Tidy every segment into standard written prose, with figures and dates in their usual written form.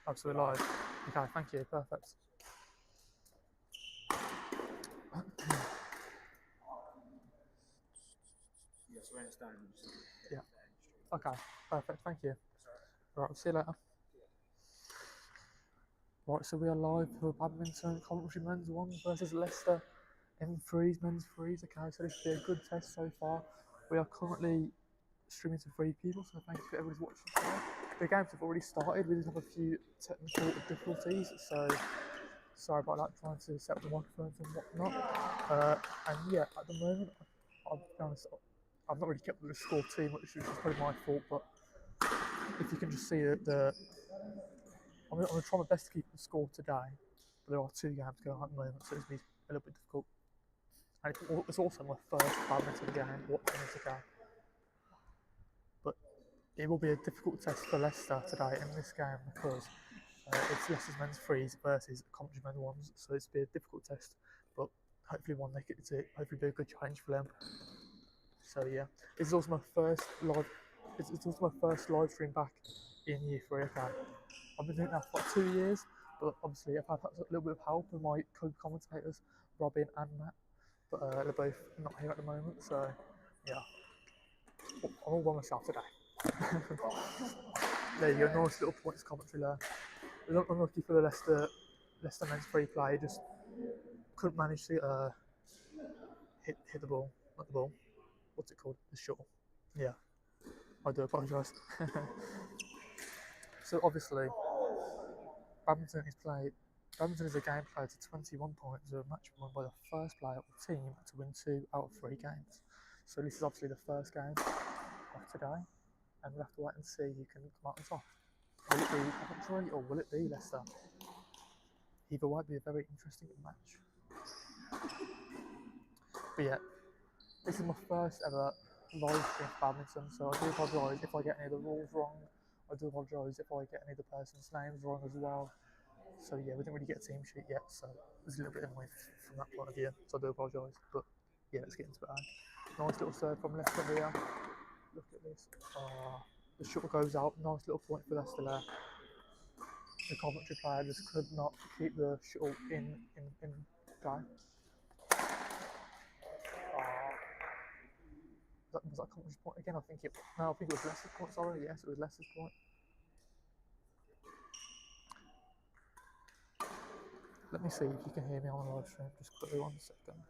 Absolutely live. Okay, thank you. Perfect. Yes, we understand. Yeah. Okay, perfect. Thank you. Right, we'll see you later. Right, so we are live for badminton. Coventry men's one versus Leicester in threes, men's threes. Okay, so this should be a good test so far. We are currently streaming to 3 people, so thank you for everybody's watching today. The games have already started. We just have a few technical difficulties, so sorry about that. Trying to set up the microphones and whatnot. And yeah, at the moment, I'll be honest, I've not really kept the score too much, which is probably my fault. But if you can just see I'm going to try my best to keep the score today. But there are 2 games going on at the moment, so it's going to be a little bit difficult. And it's also my first badminton game watching this again. But it will be a difficult test for Leicester today in this game because it's Leicester's men's threes versus Coventry men's ones, so it's be a difficult test. But hopefully one they get to hopefully be a good challenge for them. So yeah, it's also my first live. It's also my first live stream back in year 3. Okay, I've been doing that for like 2 years, but obviously I've had a little bit of help with my co-commentators, Robin and Matt, but they're both not here at the moment. So yeah, I'm all by myself today. There you go, nice little points commentary there. It was unlucky for the Leicester men's free play, just couldn't manage to hit the ball, not the ball. What's it called? The shuttle. Yeah, I do apologise. So obviously, badminton is played. Badminton is a game played to 21 points with a match won by the first player or team to win 2 out of 3 games. So this is obviously the first game of today, and we'll have to wait and see who can come out on top. Will it be Coventry or will it be Leicester? Either way, it'll be a very interesting match. But yeah, this is my first ever live stream for badminton, so I do apologise if I get any of the rules wrong. I do apologise if I get any of the person's names wrong as well. So yeah, we didn't really get a team sheet yet, so it was a little bit annoying from that point of view. So I do apologise, but yeah, let's get into it. Nice little serve from Leicester here. Look at this. The shuttle goes out. Nice little point for Leicester there. The Coventry player just could not keep the shuttle in play. Was that Coventry's point again? I think it was Leicester's point. Sorry, yes, it was Leicester's point. Let me see if you can hear me on the live stream. Just quickly 1 second.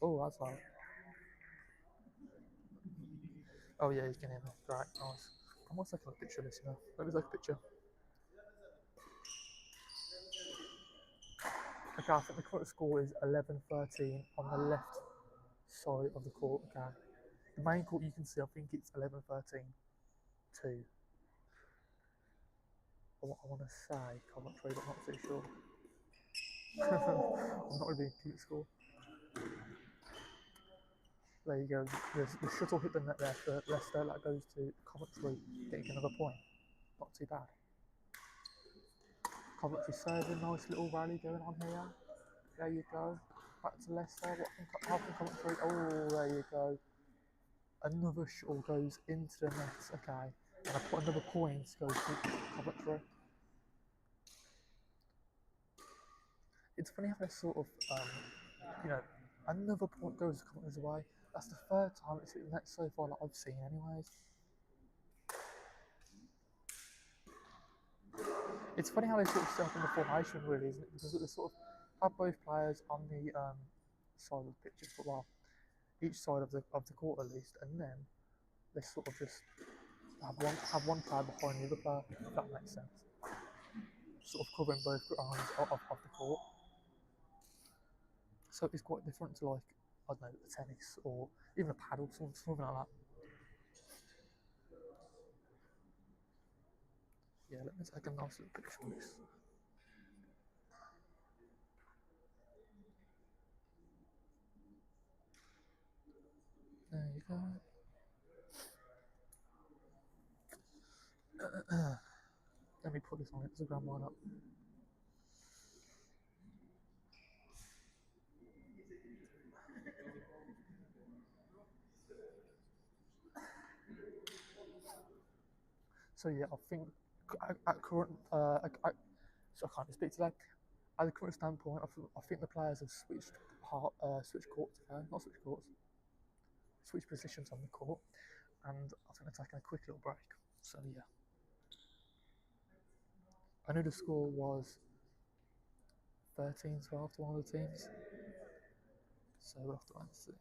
Oh, that's loud. Oh yeah, you can hear me. Right, nice. I might take a picture of this, you know. Let me take a picture. Okay, I think the current score is 11-13 on the left side of the court. Okay, the main court you can see, I think it's 11-13 2. I want to say Coventry, but I'm not too sure. I'm not really keep score. There you go. The shuttle hit the net there for Leicester. That goes to Coventry, getting another point. Not too bad. Coventry serving, nice little rally going on here. There you go. Back to Leicester. How can Coventry? Oh, there you go. Another shuttle goes into the net. Okay, and I put another point goes to Coventry. It's funny how they sort of, another point goes to Coventry's way. That's the 3rd time it's hit the net so far that I've seen, anyways. It's funny how they sort of set up in the formation, really, isn't it? Because they sort of have both players on the side of the pitch, well, each side of the court at least, and then they sort of just have one player behind the other player, if that makes sense. Sort of covering both arms of the court. So it's quite different to, like, I don't know, a tennis or even a paddle, something like that. Yeah, let me take a nice little picture of this. There you go. Let me put this on Instagram line up. So yeah, I think at current, so I can't speak today. At the current standpoint, I think the players have switched courts, not switched courts, switched positions on the court, and I think they're taking a quick little break. So yeah, I knew the score was 13-12 to one of the teams. So we'll have to wait and see.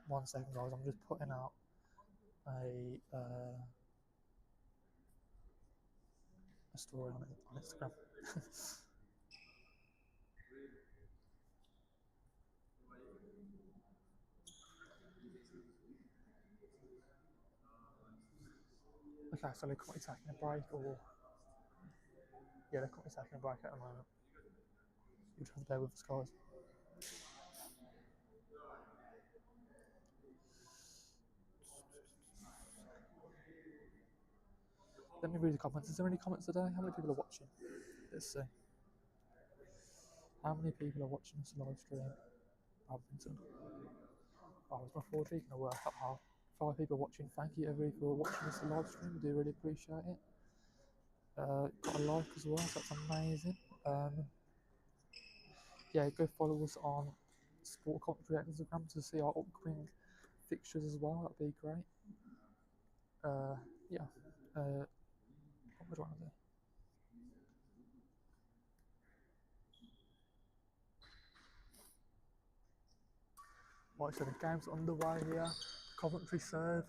One second, guys. I'm just putting out a story on Instagram. Okay, so they're currently taking a break, or yeah, they're currently taking a break at the moment. You just have to bear with us, guys. Let me read the comments. Is there any comments today? How many people are watching? Let's see. How many people are watching this live stream? Badminton. Oh, it's my 4G going to work out how. 5 people watching. Thank you, everybody, for watching this live stream. We do really appreciate it. Got a like as well, so that's amazing. Yeah, go follow us on Sport Coventry at Instagram to see our upcoming fixtures as well. That'd be great. Yeah. What would I want to do? Right, so the game's underway here. Coventry serve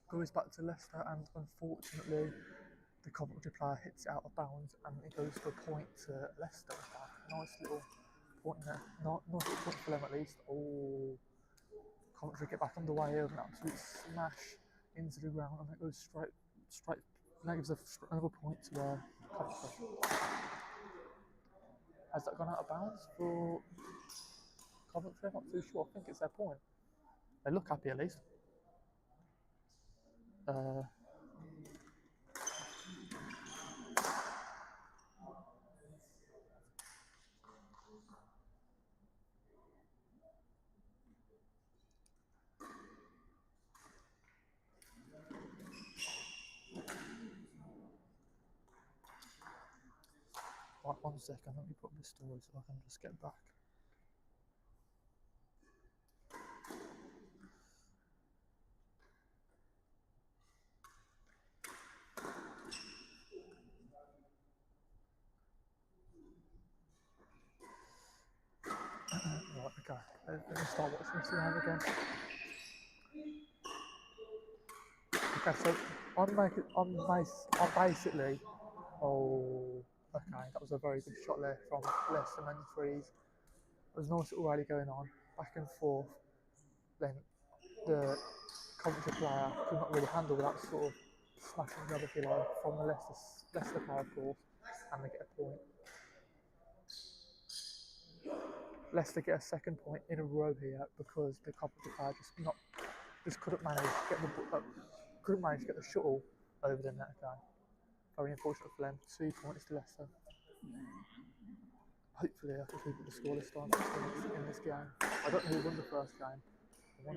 goes back to Leicester, and unfortunately, the Coventry player hits it out of bounds, and it goes for a point to Leicester. Nice little point there. Nice little point for them at least. Oh, Coventry get back underway here with an absolute smash into the ground, and it goes straight. And that gives another point to Coventry. Has that gone out of bounds for Coventry? I'm not too sure. I think it's their point. They look happy at least. Right, 1 second, let me put up the story so I can just get back. Right, okay, let me start watching this live again. Okay, so I'm basically, oh, okay, that was a very good shot there from Leicester men's freeze. There was a nice little rally going on, back and forth. Then the Coventry player could not really handle that sort of smashing grab, if you like, from the Leicester player, of course, and they get a point. Leicester get a second point in a row here because the Coventry player just couldn't manage to get the shuttle over the net. Okay, very unfortunate for them. 2 points to Leicester. Hopefully, I can keep it the score this time in this game. I don't know who won the first game. I don't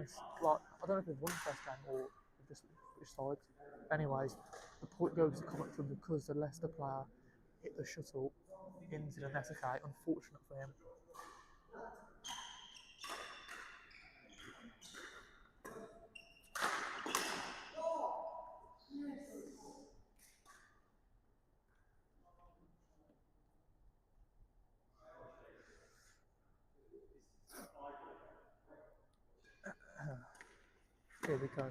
know if they've won the first game or just which sides. Anyways, the point goes to Coventry because the Leicester player hit the shuttle into the net. Okay, unfortunate for him. Here we go.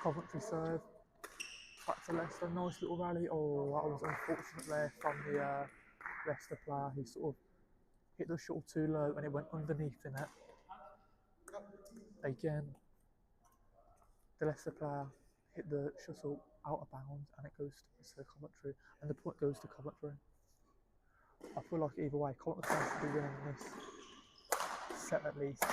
Coventry serve. Back to Leicester. Nice little rally. Oh, that was unfortunate there from the Leicester player. He sort of hit the shuttle too low and it went underneath the net. Again, the Leicester player hit the shuttle out of bounds and it goes to Coventry, and the point goes to Coventry. I feel like either way, Coventry should be winning this set at least.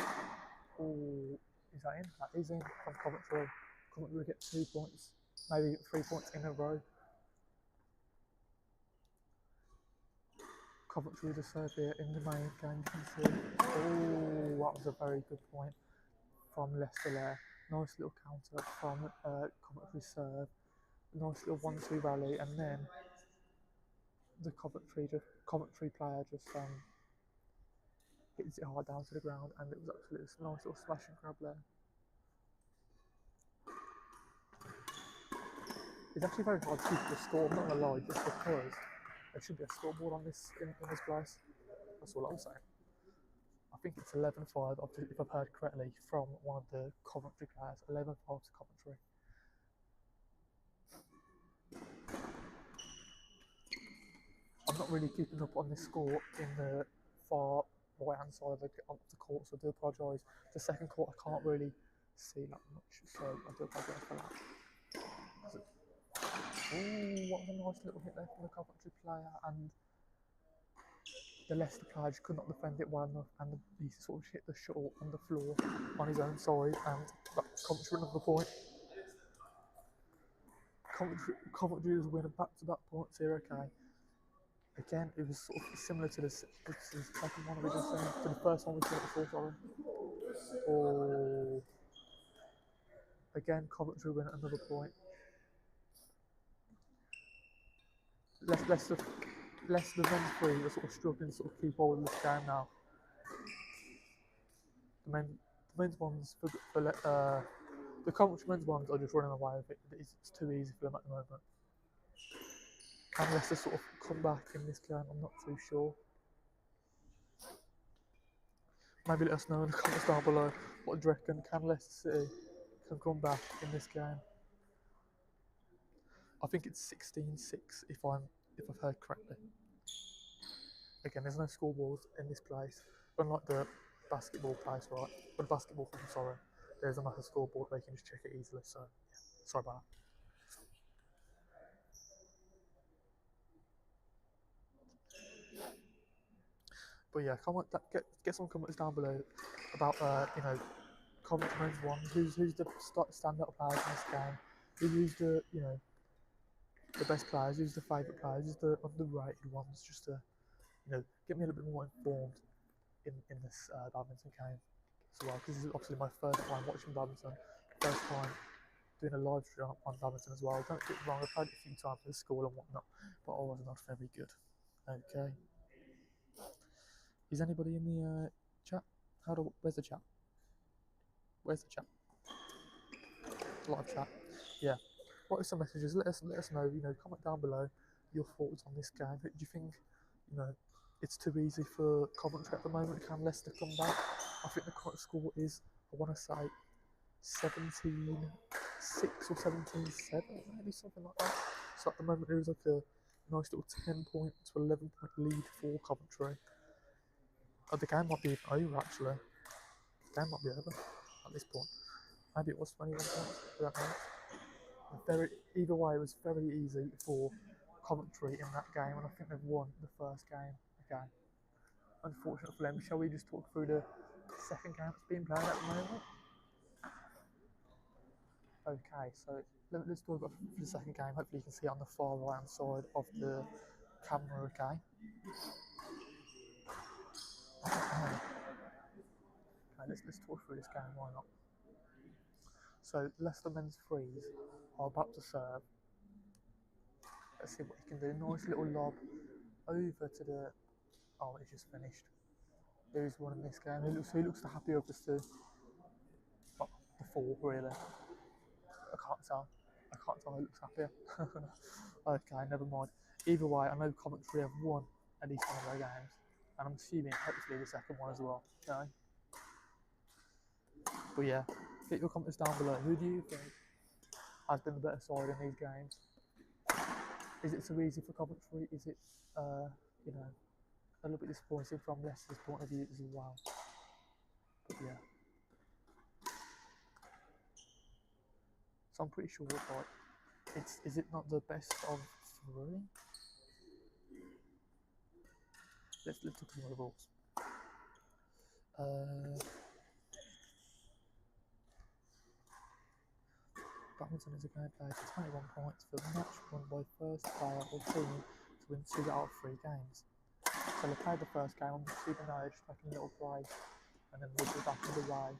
Oh, is that in? That is in from Coventry. Coventry get 2 points, maybe 3 points in a row. Coventry to serve here in the main game, you can see. Oh, that was a very good point from Leicester there. Nice little counter from Coventry serve. Nice little 1-2 rally, and then the Coventry player just hits it hard down to the ground, and it was actually a nice little smash and grab there. It's actually very hard to keep the score, I'm not gonna lie, just because there should be a scoreboard on this in this place. That's all I'm saying. I think it's 11-5, if I've heard correctly, from one of the Coventry players. 11-5 to Coventry. I'm not really keeping up on this score in the far right hand side of the court, so I do apologise. The second court I can't really see that much, so I do apologise for that. Ooh, what a nice little hit there from the Coventry player, and the Leicester player just could not defend it well enough, and he sort of hit the shuttle on the floor on his own side, and that Coventry another point. Coventry is winning back-to-back points here, okay. Again, it was sort of similar to the second one we just seen, to the first one we saw before, sorry. Oh, again, Coventry win another point. Leicester men's three are sort of struggling to sort of keep hold of this game now. The men's ones the Coventry men's ones are just running away with it. It's too easy for them at the moment. Can Leicester sort of come back in this game? I'm not too sure. Maybe let us know in the comments down below what do you reckon. Can Leicester City can come back in this game? I think it's 16-6 if I've heard correctly. Again, there's no scoreboards in this place, unlike the basketball place, right? Or the basketball thing, sorry. There's another scoreboard where you can just check it easily, so yeah, sorry about that. But yeah, get some comments down below about Coventry men's one. Who's the standout players in this game? Who's the the best players? Who's the favourite players? Who's the underrated ones? Just to get me a little bit more informed in this badminton game as well, because this is obviously my first time watching badminton, first time doing a live stream on badminton as well. Don't get me wrong, I've played it a few times in school and whatnot, but I was not very good. Okay. Is anybody in the chat? Where's the chat? Where's the chat? Live chat. Yeah. Write us some messages. Let us know. Comment down below your thoughts on this game. Do you think it's too easy for Coventry at the moment? Can Leicester come back? I think the current score is, I want to say, 17-6 or 17-7, maybe something like that. So at the moment there is like a nice little 10-point to 11-point lead for Coventry. The game might be over actually. The game might be over at this point. Maybe it was 21 points. I don't know. Either way, it was very easy for Coventry in that game, and I think they've won the first game again. Unfortunate for them. Shall we just talk through the second game that's being played at the moment? Okay, so let's talk about the second game. Hopefully you can see it on the far right hand side of the camera, okay? Let's talk through this game, why not? So Leicester men's threes are about to serve. Let's see what he can do. Nice little lob over to the... Oh, it's just finished. Who's won in this game? Who looks the happier of the two? Well, the four, really. I can't tell who looks happier. Okay, never mind. Either way, I know Coventry have won at least one of their games, and I'm assuming hopefully the second one as well. Okay? But yeah, get your comments down below. Who do you think has been the better side in these games? Is it so easy for Coventry? Is it, a little bit disappointing from Leicester's point of view as well? But yeah. So I'm pretty sure like is it not the best of 3? Let's look at some of the rules. Badminton is a game played for 21 points for the match won by first player or team to win 2 out of 3 games. So they played the first game on the super node, taking a little break, and then we'll be back underway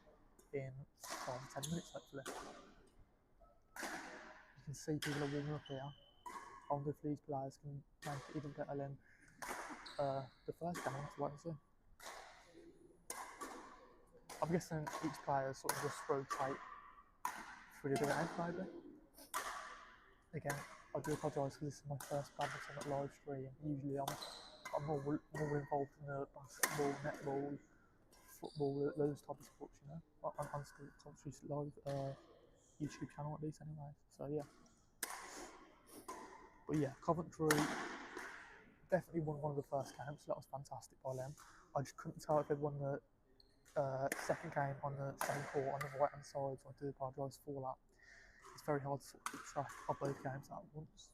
in 5 to 10 minutes hopefully. You can see people are warming up here. I wonder if these players can make it even better than the first game. That's what I see. I'm guessing each player sort of just rotate through the game maybe. Again, I do apologise because this is my first badminton live stream. Usually I'm more involved in the basketball, netball, football, those type of sports, you know. On Coventry's live YouTube channel at least anyway. So yeah. But yeah, Coventry definitely won one of the first games, so that was fantastic by them. I just couldn't tell if they'd won the second game on the same court on the right hand side, so I do apologise for that. It's very hard to sort of keep track of both games at once.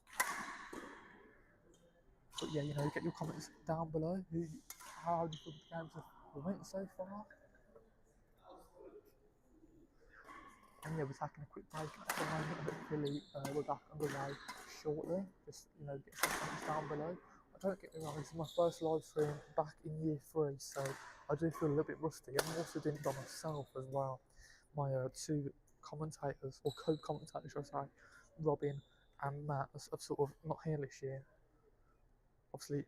But yeah, you know, get your comments down below. How do you think the games have went so far? And yeah, we're taking a quick break at the moment, but really we're back underway shortly. Just, you know, get some comments down below. I don't get me wrong, this is my first live stream back in year 3, so I do feel a little bit rusty. I'm also doing it by myself as well. My 2 commentators, or co-commentators should I say, Robin and Matt, have sort of not here this year. Obviously,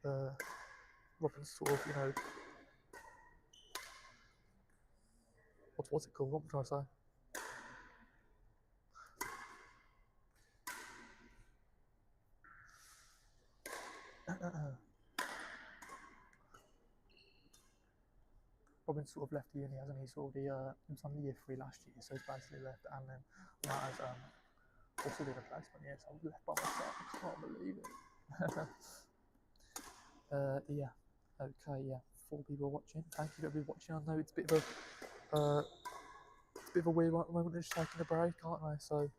Robin's sort of, you know, what's it called? What am I trying to say? Robin sort of left the uni, hasn't he? Sort of he was on the year 3 last year, so he's basically left, and then Matt has also did a placement, yeah, so I was left by myself. I can't believe it. Yeah, okay, yeah, 4 people watching. Thank you for everybody watching. I know it's a bit of a weird one at the moment. They're just taking a break, aren't they? So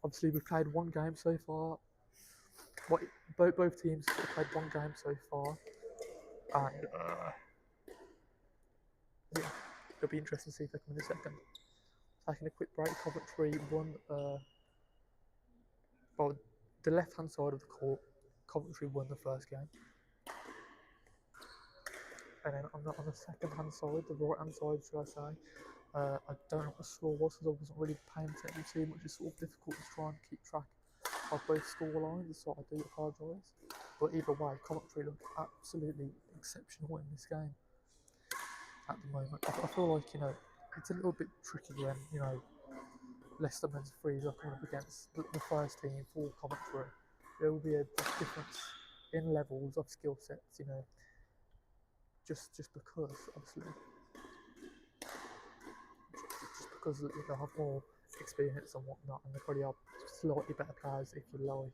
obviously we've played 1 game so far. Both teams have played 1 game so far, and yeah, it'll be interesting to see if they come in a second. Taking a quick break. Coventry won. Well, the left-hand side of the court, Coventry won the first game, and then on the second-hand side, the right-hand side, should I say, I don't know what the score was because I wasn't really paying attention too much. It's sort of difficult to try and keep track of both score lines, so I do apologise. But either way, Coventry look absolutely exceptional in this game at the moment. I feel like, you know, it's a little bit tricky when, you know, Leicester men's threes are coming up against the first team for Coventry. There will be a difference in levels of skill sets, you know, just because, obviously, just because they have more experience and whatnot, and they probably are slightly better players, if you like.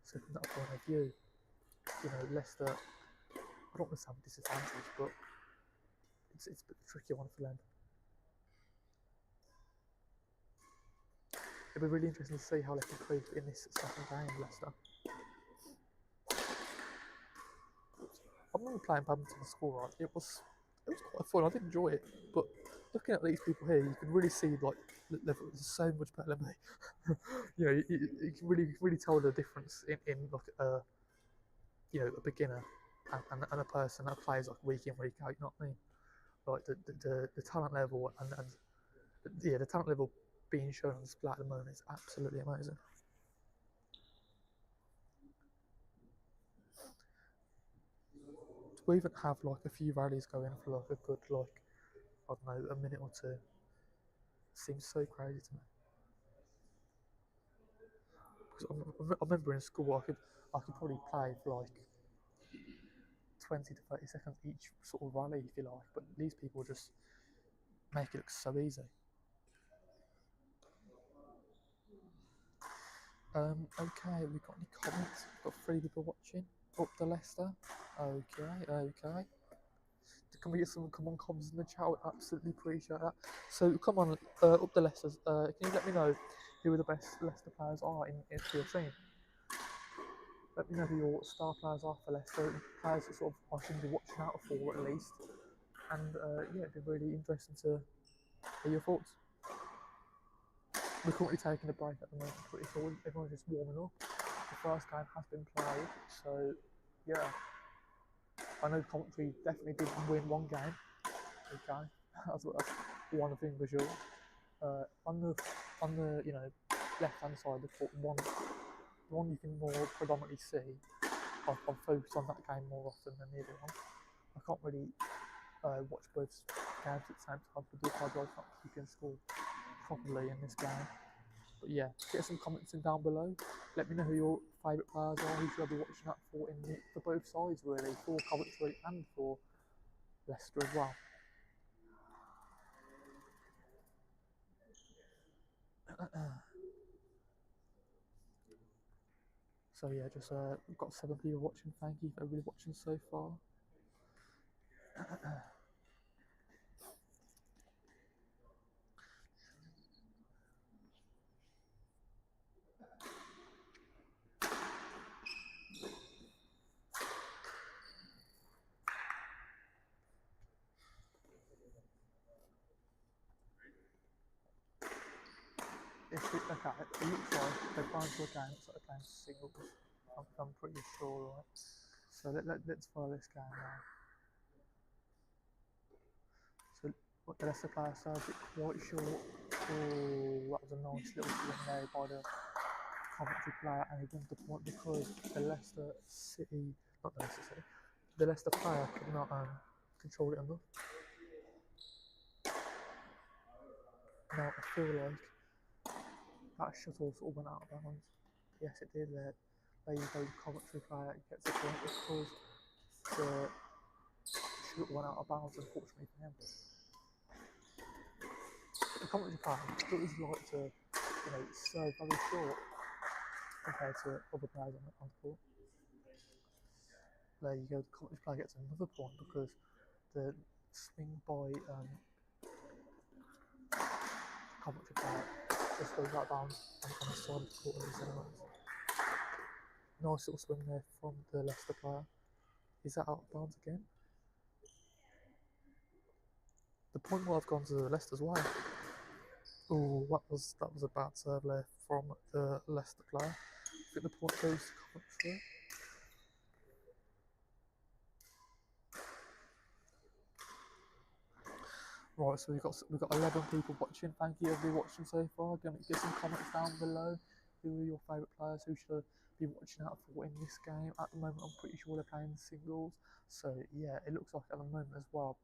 So from that point of view, you know, Leicester, I don't want to say disadvantage, but it's a bit of a tricky one for them. It'll be really interesting to see how they can creep in this second game, Leicester. I remember playing badminton in school, right? It was quite fun. I did enjoy it, but looking at these people here, you can really see like the level is so much better than me. You know, you can really tell the difference in like you know, a beginner and a person that plays like week in week out. You know what I mean? Like the talent level and yeah, the talent level being shown on display at the moment is absolutely amazing. To even have like a few rallies going for like a good, like, I don't know, a minute or 2 seems so crazy to me. Because I remember in school I could probably play for like 20 to 30 seconds each sort of rally, if you like, but these people just make it look so easy. Okay, we've got any comments? We've got 3 people watching. Up to Leicester. Okay. Can we get some comments in the chat? I would absolutely appreciate that. So come on, up the Leicesters. Can you let me know who the best Leicester players are in your team. Let me know who your star players are for Leicester, players that sort of I should be watching out for at least. And yeah, it'd be really interesting to hear your thoughts. We're currently taking a break at the moment, pretty sure everyone's just warming up. The first game has been played, so yeah. I know Coventry definitely did win one game. Okay, that's one thing for sure. On the left hand side, the one you can more predominantly see. I've focused on that game more often than the other one. I can't really watch both games at the same time, but do apologise not you can score properly in this game. But yeah, get some comments in down below. Let me know who your favourite players are, who should I be watching out for for both sides really, for Coventry and for Leicester as well. So yeah, just we've got 7 people watching. Thank you for everybody watching so far. Okay, it looks like they're going to a game, so they're playing singles. I'm pretty sure, right? So let's follow this game now. So what the Leicester player serves it quite short. Oh, that was a nice little swing there by the Coventry player, and he won the point because the Leicester player could not control it enough. Now I feel like that shuttle sort of went out of bounds. Yes, it did. There you go. The Coventry player gets a point because the shuttle went out of bounds, unfortunately for him. The Coventry player does like to, serve very short compared to other players on the court. There you go. The Coventry player gets another point because the swing by Coventry player just goes out of bounds on the side of the court instead of us. Nice little swing there from the Leicester player. Is that out of bounds again? The point might have gone to Leicester's way. Oh, that was a bad serve there from the Leicester player. I think the point goes to Coventry. Right, so we've got 11 people watching. Thank you everybody watching so far. Get some comments down below. Who are your favourite players? Who should I be watching out for in this game? At the moment, I'm pretty sure they're playing singles. So yeah, it looks like at the moment as well,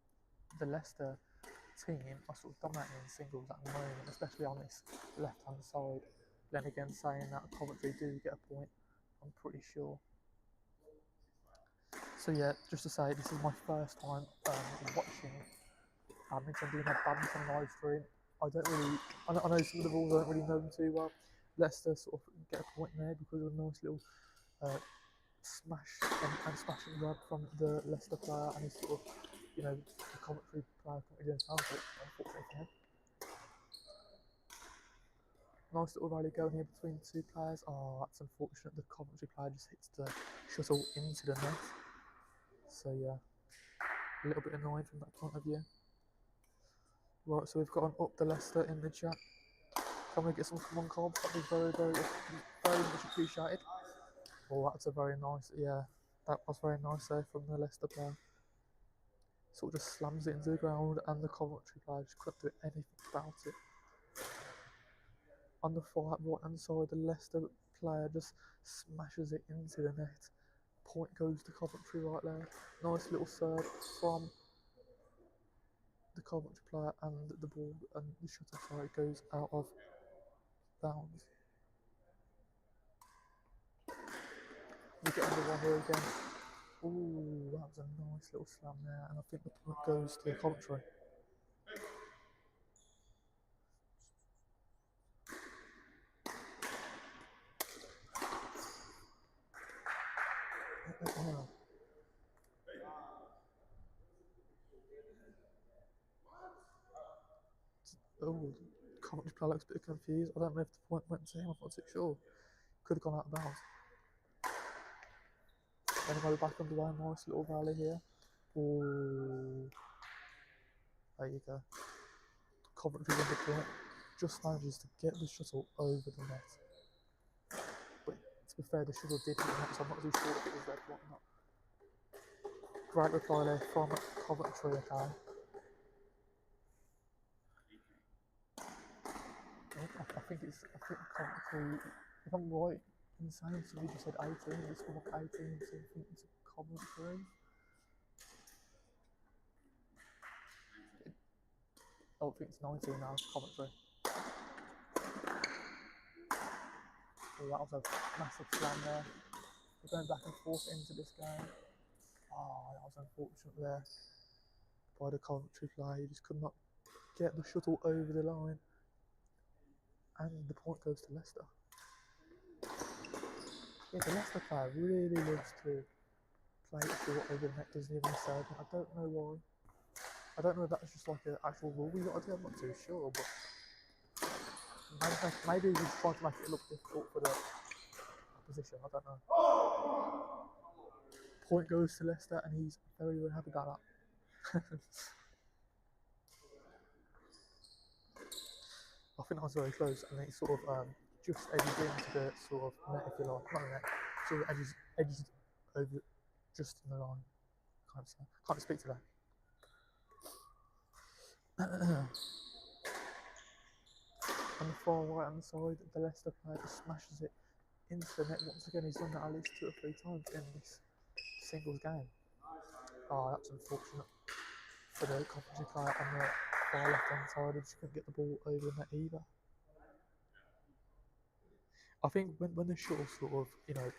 the Leicester team are sort of dominating in singles at the moment, especially on this left-hand side. Then again, saying that Coventry do get a point, I'm pretty sure. So yeah, just to say, this is my first time watching badminton, doing a badminton live stream. I know some of the rules I don't really know them too well. Leicester sort of get a point there because of a nice little smash and smashing grab from the Leicester player, and he's sort of, the Coventry player can't really do anything else, unfortunately for him. Nice little rally going here between the two players. Oh, that's unfortunate. The Coventry player just hits the shuttle into the net. So yeah, a little bit annoying from that point of view. Right, so we've got an up the Leicester in the chat. Can we get some common cobs? That'd be very, very, very much appreciated. Oh, that's a very nice, yeah, that was very nice there from the Leicester player. Sort of just slams it into the ground, and the Coventry player just couldn't do anything about it. On the far right hand side, the Leicester player just smashes it into the net. Point goes to Coventry right there. Nice little serve from the Coventry player, and the ball and the shuttle goes out of bounds. We get under one here again. Ooh, that was a nice little slam there, and I think the point goes to Coventry. Oh, Coventry player looks a bit confused. I don't know if the point went to him, I'm not too sure. Could have gone out of bounds. Anyway, back underway, nice little rally here. Oh, there you go. Coventry in the point, just manages to get the shuttle over the net. But to be fair, the shuttle did hit the net, so I'm not too sure if it was red or not. Great reply there from Coventry, okay. I think Coventry, if I'm right in saying, so you just said 18, it's from 18 something to Coventry. I think it's 19 now, Coventry. Oh, that was a massive slam there. We're going back and forth into this game. Oh, that was unfortunate there by the Coventry player. He just could not get the shuttle over the line. And the point goes to Leicester. Yeah, the Leicester player really loves to play it short over the net, doesn't even serve it. I don't know why. I don't know if that's just like an actual rule we got to do, I'm not too sure, but maybe he's trying to make it look difficult for the opposition, I don't know. Point goes to Leicester and he's very, very happy about that. I think that was very close and he sort of just edges into the sort of net, if you like, not the net, sort of edges over just in the line. Can't speak to that. On the far right hand side, the Leicester player just smashes it into the net. Once again, he's done that at least 2 or 3 times in this singles game. Oh, that's unfortunate for the Coventry player on the far left hand side. He just couldn't get the ball over the net either. I think when the shuttle sort of, you know,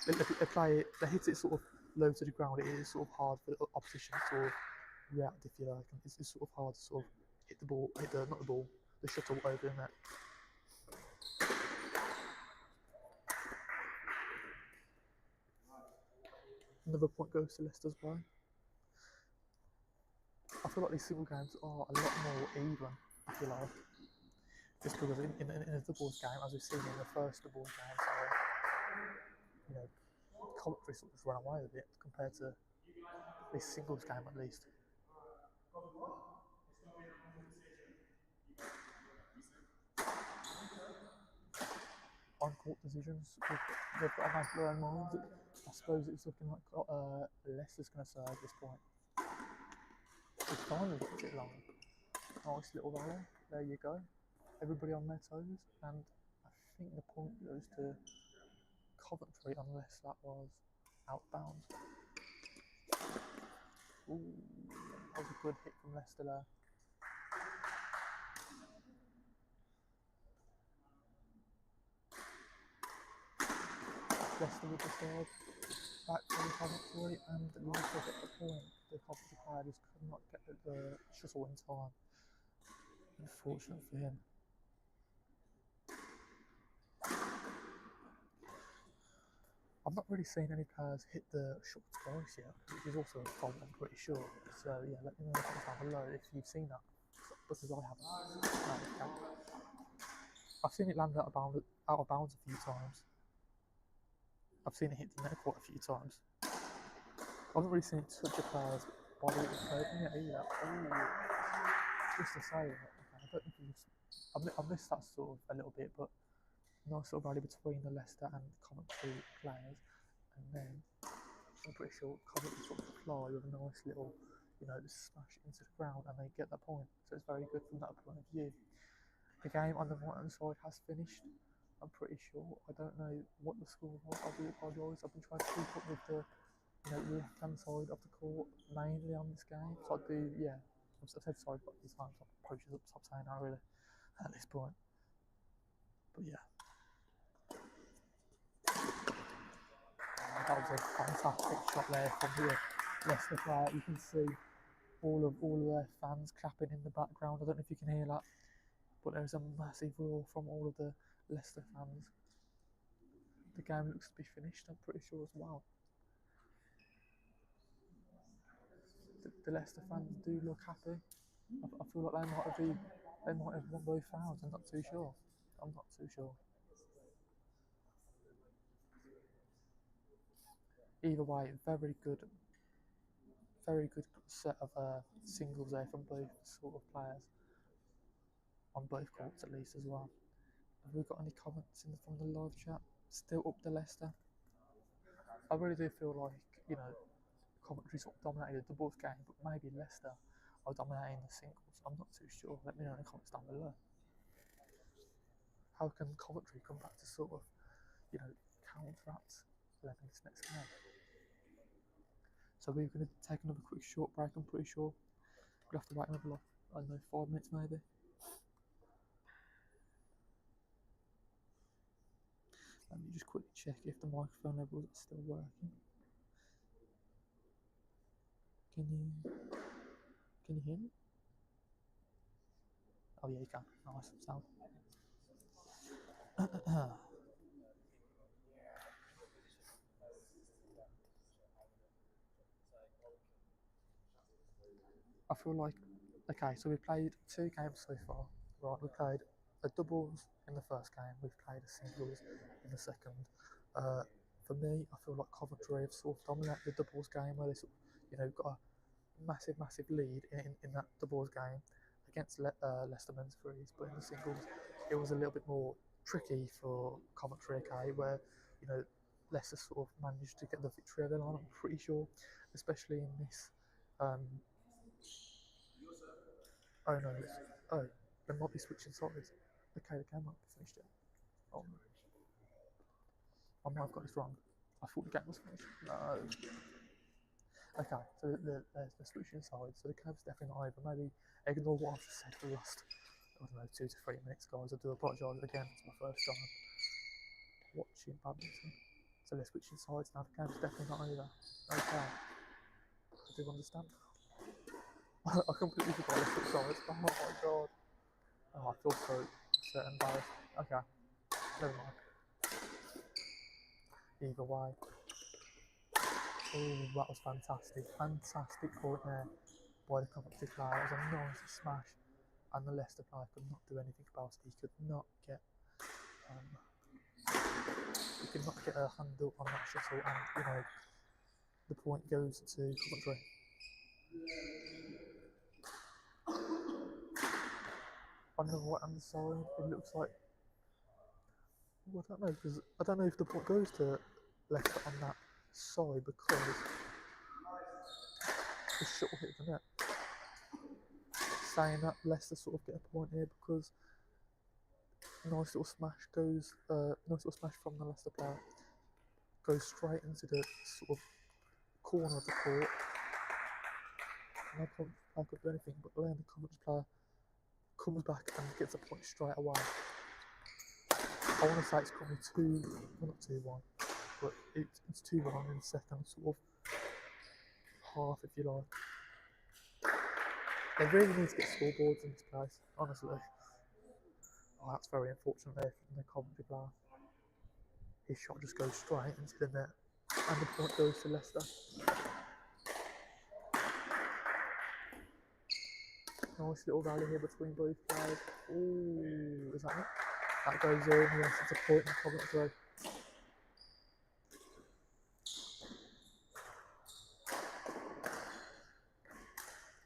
they hit it sort of low to the ground, it is sort of hard for the opposition to sort of react, if you like. And it's sort of hard to sort of hit the shuttle over the net. Another point goes to Leicester's way. I feel like these single games are a lot more even, if you like. Just because in a doubles game, as we've seen in the first doubles game, so, you know, Coventry sort of run away with it compared to this singles game at least. On court decisions, they've got to make their own minds. I suppose it's looking like Leicester's going to serve at this point. He finally gets it long. Nice little volley. There you go. Everybody on their toes, and I think the point goes to Coventry unless that was outbound. Ooh, that was a good hit from Leicester there. Leicester with the serve, back to the Coventry, and Leicester get the point. The Coventry player just could not get the shuttle in time. Unfortunate for him. I've not really seen any players hit the shot twice yet, which is also a fault, I'm pretty sure. So yeah, let me know in the comments down below if you've seen that, because I haven't. I've seen it land out of bounds a few times. I've seen it hit the net quite a few times. I haven't really seen it touch a player's body with the curtain yet either. Ooh, just to say that, okay, I don't know if you I've missed that sort of a little bit, but nice sort of rally between the Leicester and Coventry players, and then I'm pretty sure Coventry sort of reply with a nice little, you know, smash into the ground, and they get that point. So it's very good from that point of view. The game on the right hand side has finished. I'm pretty sure. I don't know what the score was. I do apologise. I've been trying to keep up with the, you know, left hand side of the court mainly on this game. So I do, yeah. I've said sorry quite a few times. I'll probably just stop saying that really at this point. But yeah. That was a fantastic shot there from the Leicester player. You can see all of their fans clapping in the background. I don't know if you can hear that, but there's a massive roar from all of the Leicester fans. The game looks to be finished, I'm pretty sure as well. The Leicester fans do look happy. I feel like they They might have won both fouls, I'm not too sure. Either way, very good set of singles there from both sort of players, on both courts at least as well. Have we got any comments from the live chat? Still up to Leicester. I really do feel like, Coventry sort of dominated the doubles game, but maybe Leicester are dominating the singles. I'm not too sure. Let me know in the comments down below. How can Coventry come back to sort of, counteract them in this next game? So we're going to take another quick short break, I'm pretty sure. We'll have to wait another, 5 minutes maybe. Let me just quickly check if the microphone levels are still working. Can you hear me? Oh yeah, you can. Nice sound. I feel like, okay, so we played 2 games so far. Right, we played a doubles in the first game, we've played a singles in the second. For me, I feel like Coventry have sort of dominated the doubles game where they sort of, got a massive lead in that doubles game against Leicester men's frees, but in the singles it was a little bit more tricky for Coventry, okay, where Leicester sort of managed to get the victory over the line, I'm pretty sure, especially in this. Oh no, they might be switching sides. Okay, the game might be finished yet. Oh no, I might have got this wrong. I thought the game was finished. No. Okay, so they're switching sides, so the game's definitely not over. Maybe ignore what I've just said for the last, I don't know, 2 to 3 minutes, guys. I do apologise again, it's my first time watching badminton. So they're switching sides now, the game's definitely not over. Okay, I do understand. I completely forgot to switch sides. Oh my god. Oh, I feel so embarrassed. Okay, never mind. Either way. Oh, that was fantastic. Fantastic point there by the Coventry player. It was a nice smash, and the Leicester player could not do anything about it. He could not get a handle on that shuttle, and the point goes to Coventry. On the right hand side, it looks like, well, I don't know, because I don't know if the point goes to Leicester on that side because the shuttle hit the net. Saying that, Leicester sort of get a point here because nice little smash from the Leicester player goes straight into the sort of corner of the court. No Coventry player could do anything, but then the Coventry player comes back and gets a point straight away. I want to say it's probably 2-1, but it's 2-1 in the second sort of half, if you like. They really need to get scoreboards in this place, honestly. Oh, that's very unfortunate there from the Coventry player. His shot just goes straight into the net, and the point goes to Leicester. Nice little rally here between both players. Ooh, is that it? That goes in, yes, it's a point in Coventry.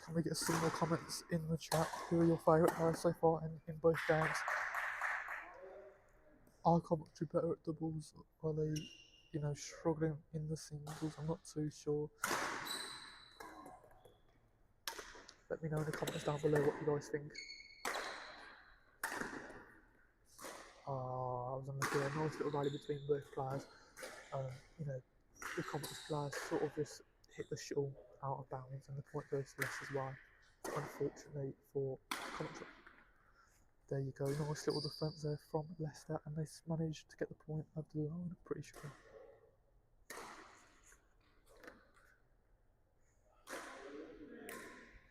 Can we get some more comments in the chat? Who are your favourite players so far in both games? Are Coventry better at doubles? Are they, struggling in the singles? I'm not too sure. Let me know in the comments down below what you guys think. I was going to do a nice little rally between both players. The Coventry players sort of just hit the shuttle out of bounds, and the point goes to Leicester as well. Unfortunately for Coventry. There you go, nice little defence there from Leicester, and they managed to get the point over the line, I'm pretty sure.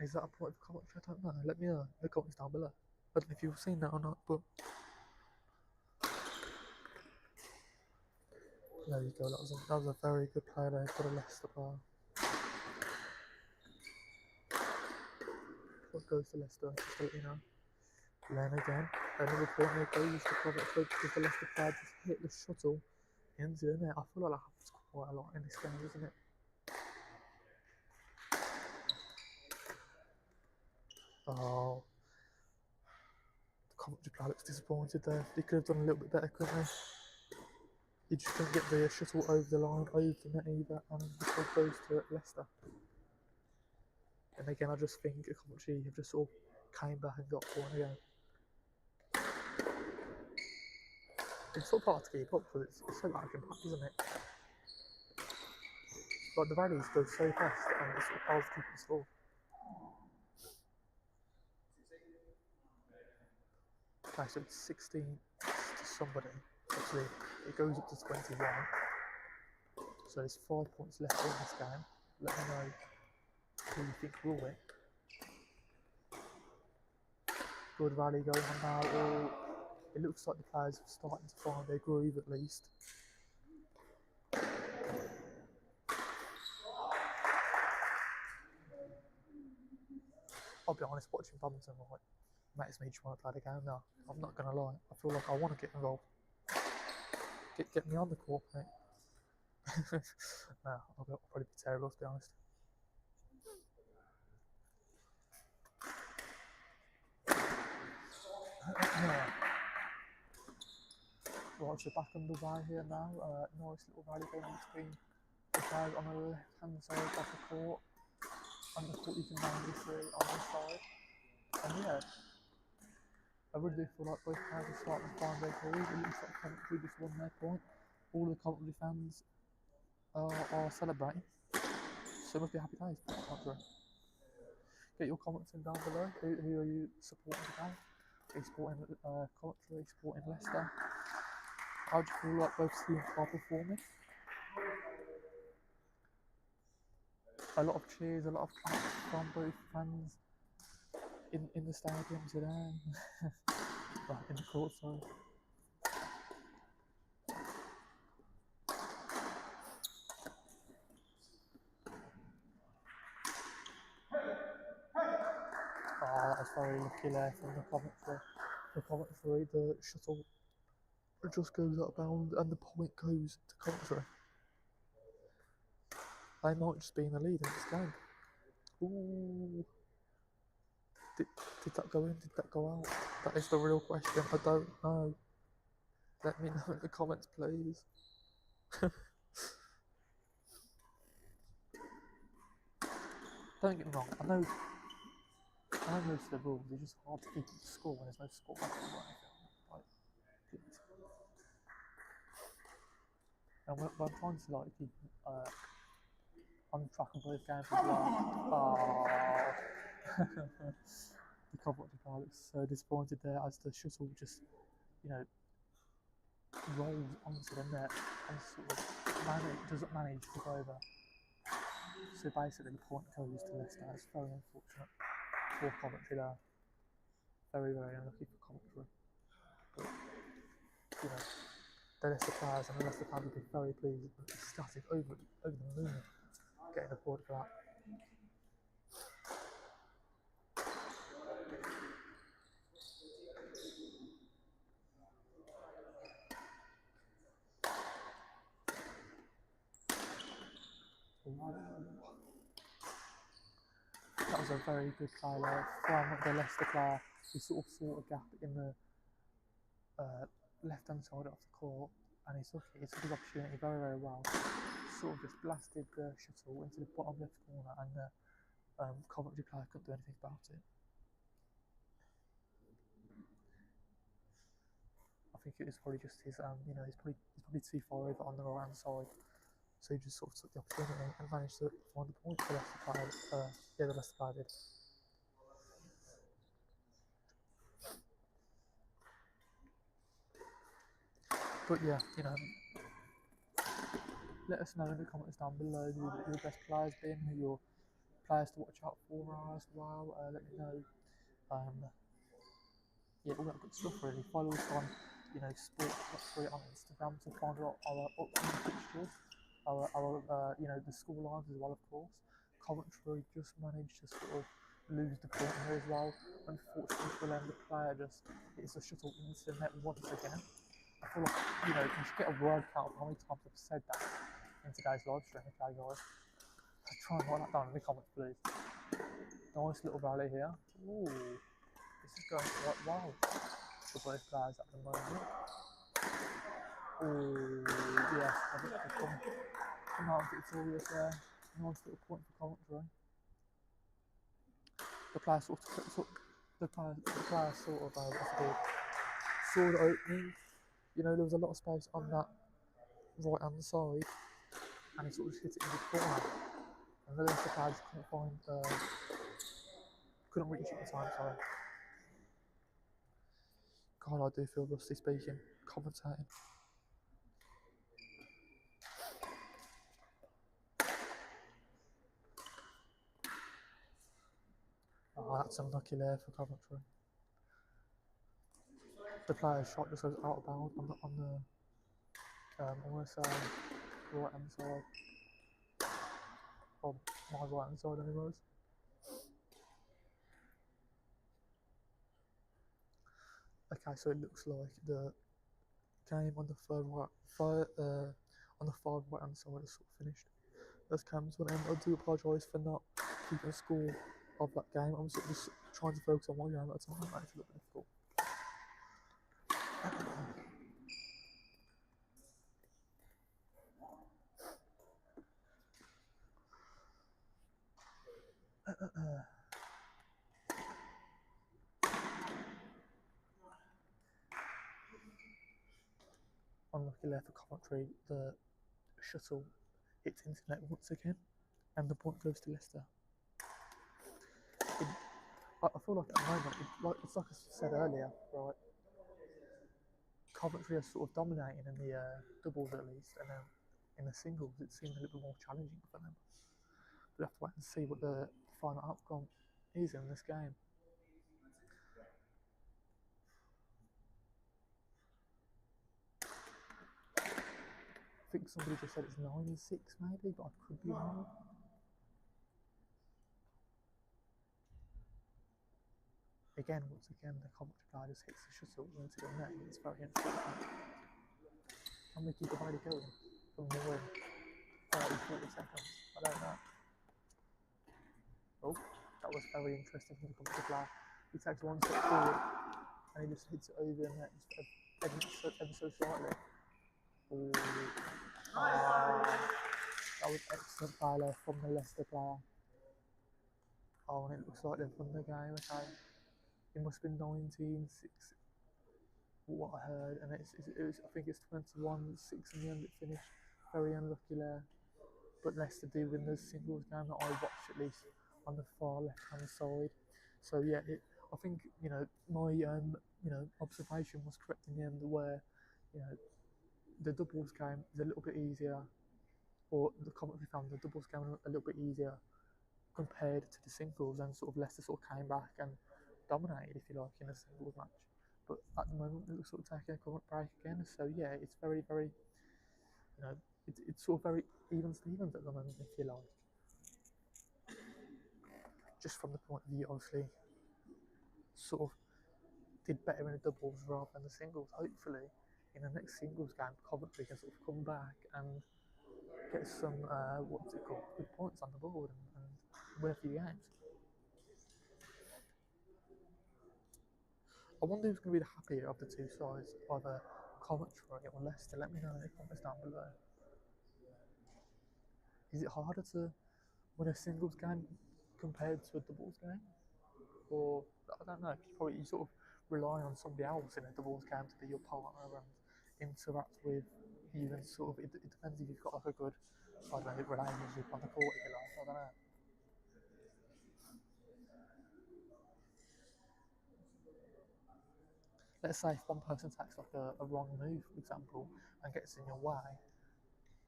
Is that a point for Coventry? I don't know. Let me know in the comments down below. I don't know if you've seen that or not, but there you go. That was a very good play there for the Leicester player. What goes to Leicester, just to let you know. Then again, another corner goes to Coventry because the Leicester player just hit the shuttle into the net. I feel like that happens quite a lot in this game, doesn't it? Oh, the Coventry player looks disappointed there. They could have done a little bit better, couldn't they? He just couldn't get the shuttle over the line, over the net either, and the ball goes to Leicester. And again, I just think Coventry have just sort of came back and got one again. It's sort of hard to keep up, but it's so like impact, isn't it? Like the rallies go so fast, and it's sort of hard to keep the score. Okay, so it's 16 to somebody. Actually, it goes up to 21. So there's 5 points left in this game. Let me know who you think will win. Good rally going on now. It looks like the players are starting to find their groove at least. I'll be honest, watching badminton makes me just want to play the game now. I'm not going to lie. I feel like I want to get involved. Get me on the court, mate. No, I'll probably be terrible, to be honest. Right, so back underway here now. Nice little rally going on between the players on the left-hand side of the court. And the court you can now see on this side. And yeah, I really do feel like both players are starting to find their groove. It looks like Coventry just won their point. All the Coventry fans are celebrating. So it must be a happy days for Coventry. Get your comments in down below. Who are you supporting today? Are you supporting Coventry? Are you supporting Leicester? How do you feel like both teams are performing? A lot of cheers, a lot of claps from both fans in the stadium today. Right, in the court, sorry. Oh, that was very lucky there from the Coventry. The shuttle just goes out of bounds and the point goes to Coventry. They might just be in the lead in this game. Ooh. Did that go in? Did that go out? That is the real question. I don't know. Let me know in the comments, please. Don't get me wrong. I know most of the rules. It's just hard to keep the score when there's no score. And when I'm trying to like keep on track of both games as well. The Coventry player looks so disappointed there as the shuttle just, rolls onto the net and sort of doesn't manage to go over. So basically, the point goes to Leicester. It's very unfortunate for Coventry there. Very, very unlucky for Coventry. But, the Leicester players and the Leicester fans will be very pleased and ecstatic over the moon getting a point for that. That was a very good play there from the Leicester player. He sort of saw a gap in the left-hand side of the court, and he took his opportunity very, very well. Sort of just blasted the shuttle into the bottom left corner, and the Coventry player couldn't do anything about it. I think it was probably just his, he's probably too far over on the right-hand side. So he just sort of took the opportunity and managed to find the point for the Leicester player. The Leicester player did. But yeah, let us know in the comments down below who your best players been, who your players to watch out for as well. Let me know. Yeah, all that good stuff really. Follow us on, Sport on Instagram to find out our upcoming fixtures. The school lines as well, of course. Coventry just managed to sort of lose the point here as well. Unfortunately for them, the player just hits the shuttle into the net once again. I feel like, you know, you should get a word count of how many times I've said that in today's live stream, okay guys? So try and write that down in the comments, please. Nice little rally here. Ooh, this is going quite well for both players at the moment. Ooh, yes, I think they've come out victorious there. Nice little point for Coventry. The player sort of, saw the opening. You know, there was a lot of space on that right hand side, and he sort of just hit it in the corner. And the Leicester player just couldn't reach it in time. Sorry. God, I do feel rusty speaking, commentating. Oh, that's unlucky there for Coventry. The player's shot just goes out of bounds on the I want to say right hand side. Or my right hand side, anyways. Okay, so it looks like the game on the far right hand side is sort of finished. As comes to an end, I do apologise for not keeping a score of that game. I'm sort of just trying to focus on one game at a time. It's a little bit difficult. Unlucky there for Coventry, the shuttle hits into the net once again, and the point goes to Leicester. I feel like at the moment, it's like I said earlier, right? Coventry are sort of dominating in the doubles at least, and then in the singles it seemed a little bit more challenging for them. We'll have to wait and see what the final outcome is in this game. I think somebody just said it's 9-6 maybe, but I could be wrong. Once again, the Coventry player just hits the shuttle into the net. It's very interesting. Can we keep the body going for more than 30-40 seconds? I don't know. Oh, that was very interesting from the Coventry player. He takes one step forward and he just hits it over the net just ever so slightly. Oh, that was excellent play from the Leicester player. Oh, and it looks like they've won the game. Okay, it must have been 19-6. What I heard, and I think it's 21-6 in the end. It finished very unlucky there, but Leicester do win the singles game that I watched at least on the far left hand side. So yeah, I think my observation was correct in the end, where the doubles game is a little bit easier, or the Coventry found the doubles game a little bit easier compared to the singles, and sort of Leicester sort of came back and dominated, if you like, in the singles match. But at the moment, it looks sort of taking a current break again. So yeah, it's very, very, it's sort of very even Stevens at the moment, if you like. Just from the point of view, obviously, sort of did better in the doubles rather than the singles. Hopefully, in the next singles game, Coventry can sort of come back and get some good points on the board and win a few games. I wonder who's going to be the happier of the two sides, either Coventry or Leicester. Let me know in the comments down below. Is it harder to win a singles game compared to a doubles game? Or, I don't know, you sort of rely on somebody else in a doubles game to be your partner and interact with you, and sort of, it depends if you've got like a good, I don't know, relationship on the court, if you like, I don't know. Let's say if one person takes like a wrong move, for example, and gets in your way,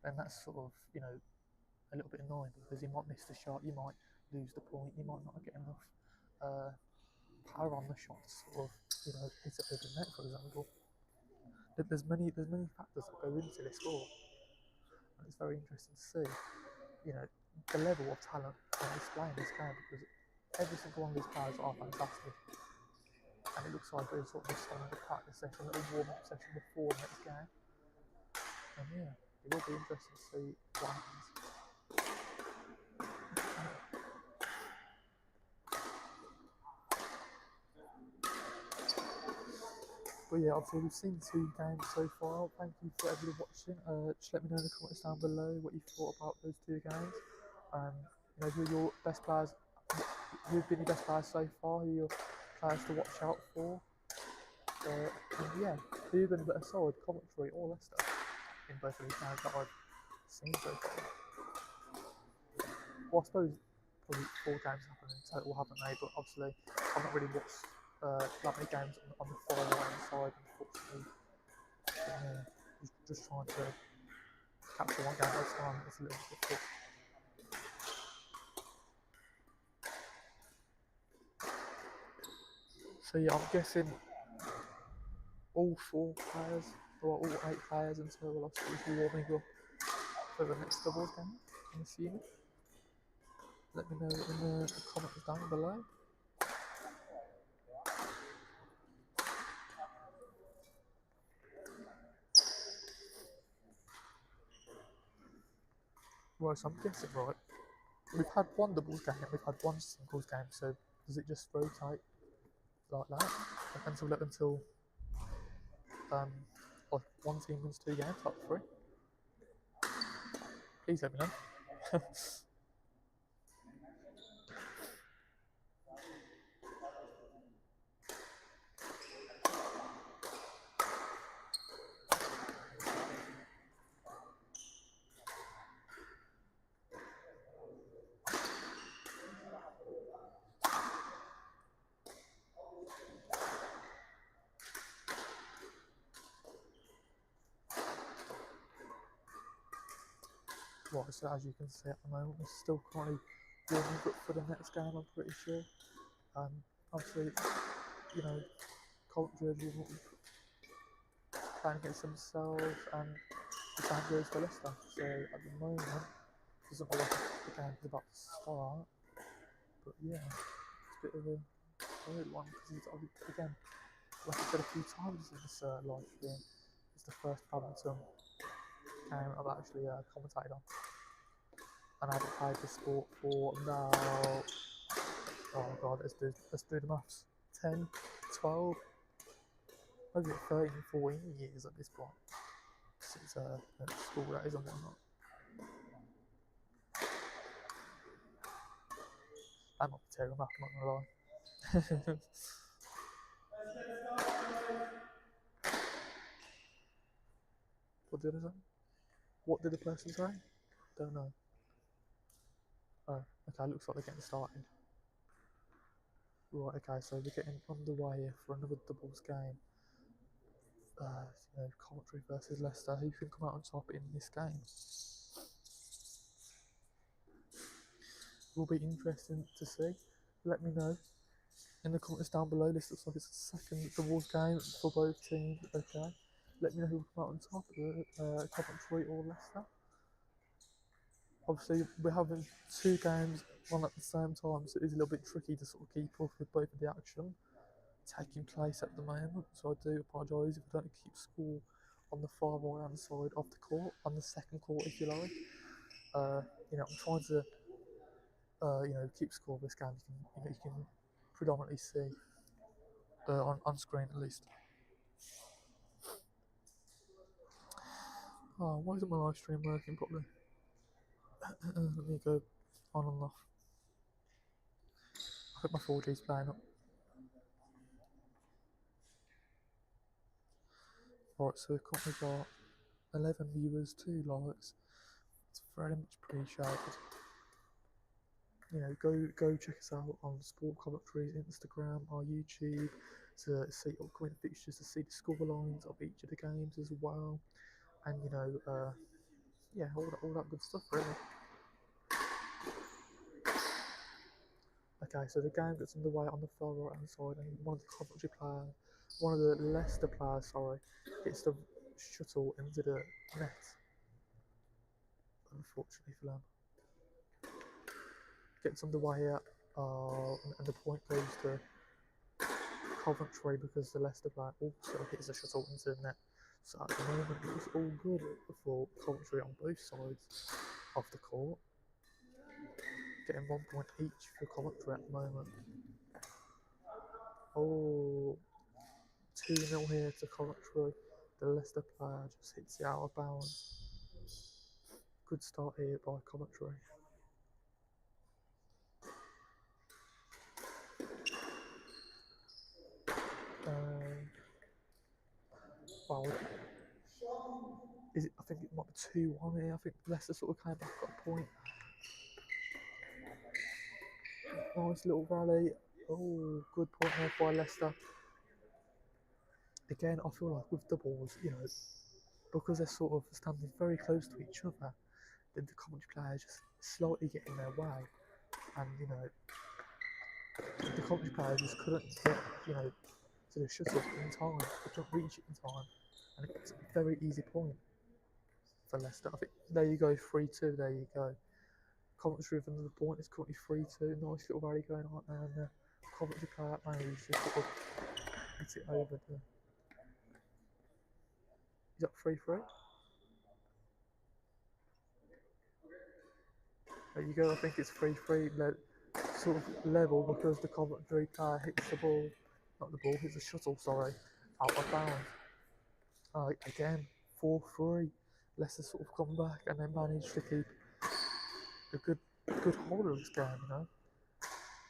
then that's sort of, a little bit annoying, because you might miss the shot, you might lose the point, you might not get enough power on the shot to sort of, hit it over the net, for example. There's many factors that go into this score, and it's very interesting to see, the level of talent on display in this game, because every single one of these players are fantastic. And it looks like we're sort of starting the practice session, a little warm-up session before the next game. And yeah, it will be interesting to see what happens. But yeah, obviously we've seen 2 games so far. Thank you for everybody watching. Just let me know in the comments down below what you thought about those 2 games. You know, who are your best players, who've been your best players so far, who are your players to watch out for. And yeah, who've been a better side, Coventry or Leicester, in both of these games that I've seen so far. Well, I suppose probably 4 games happened in total, haven't they? But obviously, I've not really watched that many games on the far right side, unfortunately. Yeah, just trying to capture one game at a time is a little bit difficult. So yeah, I'm guessing all 4 players, or all 8 players in total, are still warming up for the next doubles game, I'm assuming. Let me know in the comments down below. Right, so I'm guessing, right, we've had one doubles game, we've had one singles game, so does it just rotate like that until like one team wins 2 games, like 3? Please let me know. Right, so as you can see at the moment, we're still currently warming up for the next game, I'm pretty sure. Obviously, you know, Coventry will be playing against themselves, and the same goes for Leicester. So at the moment, it doesn't look like the game is about to start. But yeah, it's a bit of a weird one because again, like I said a few times in this live stream, it's the first Badminton game I've actually commentated on. And I haven't played the sport for now, oh god, let's do the maths, 10, 12, maybe 13, 14 years at this point, since school that is and whatnot. I'm not terrible math, I'm not gonna lie. What did I say? What did the person say? Don't know. Oh, okay, looks like they're getting started. Right, okay, so we're getting underway here for another doubles game. You know, Coventry versus Leicester. Who can come out on top in this game? Will be interesting to see. Let me know in the comments down below. This looks like it's the second doubles game for both teams. Okay, let me know who will come out on top, Coventry or Leicester. Obviously, we're having 2 games on at the same time, so it is a little bit tricky to sort of keep up with both of the action taking place at the moment. So I do apologise if I don't keep score on the far right hand side of the court, on the second court if you like. You know, I'm trying to you know, keep score of this game. You can predominantly see on screen at least. Oh, why isn't my live stream working properly? Let me go on and off. I hope my 4G's playing up. Right, so we've currently got 11 viewers, 2 likes. It's very much appreciated. You know, go check us out on Sport Coventry's Instagram, our YouTube, to see upcoming fixtures, to see the score lines of each of the games as well, and you know, yeah, all that good stuff really. Okay, so the game gets underway on the far right hand side, and one of the Coventry players, one of the Leicester players, sorry, hits the shuttle into the net. Unfortunately for them. Gets underway here And the point goes to Coventry because the Leicester player also hits a shuttle into the net. So at the moment it's all good for Coventry on both sides of the court. Getting 1 point each for Coventry at the moment. Oh, 2-0 here to Coventry. The Leicester player just hits it out of bounds. Good start here by Coventry. Well, I think it might be 2-1 here. I think Leicester sort of came back, got a point. Nice little rally. Oh, good point there by Leicester. Again, I feel like with doubles, because they're sort of standing very close to each other, then the Coventry players just slightly get in their way. And, the Coventry players just couldn't get, to the shuttle in time. They couldn't reach it in time. And it's a very easy point for Leicester. I think there you go, 3-2, there you go. Coventry with another point, it's currently 3-2. Nice little rally going on there, and the Coventry player managed to sort of hit it over the. Is that 3-3? There you go, I think it's 3-3, sort of level because the Coventry player hits the ball, not the ball, hits the shuttle, sorry, out of bounds. Again, 4-3. Leicester sort of come back and then manage to keep a good hold of this game,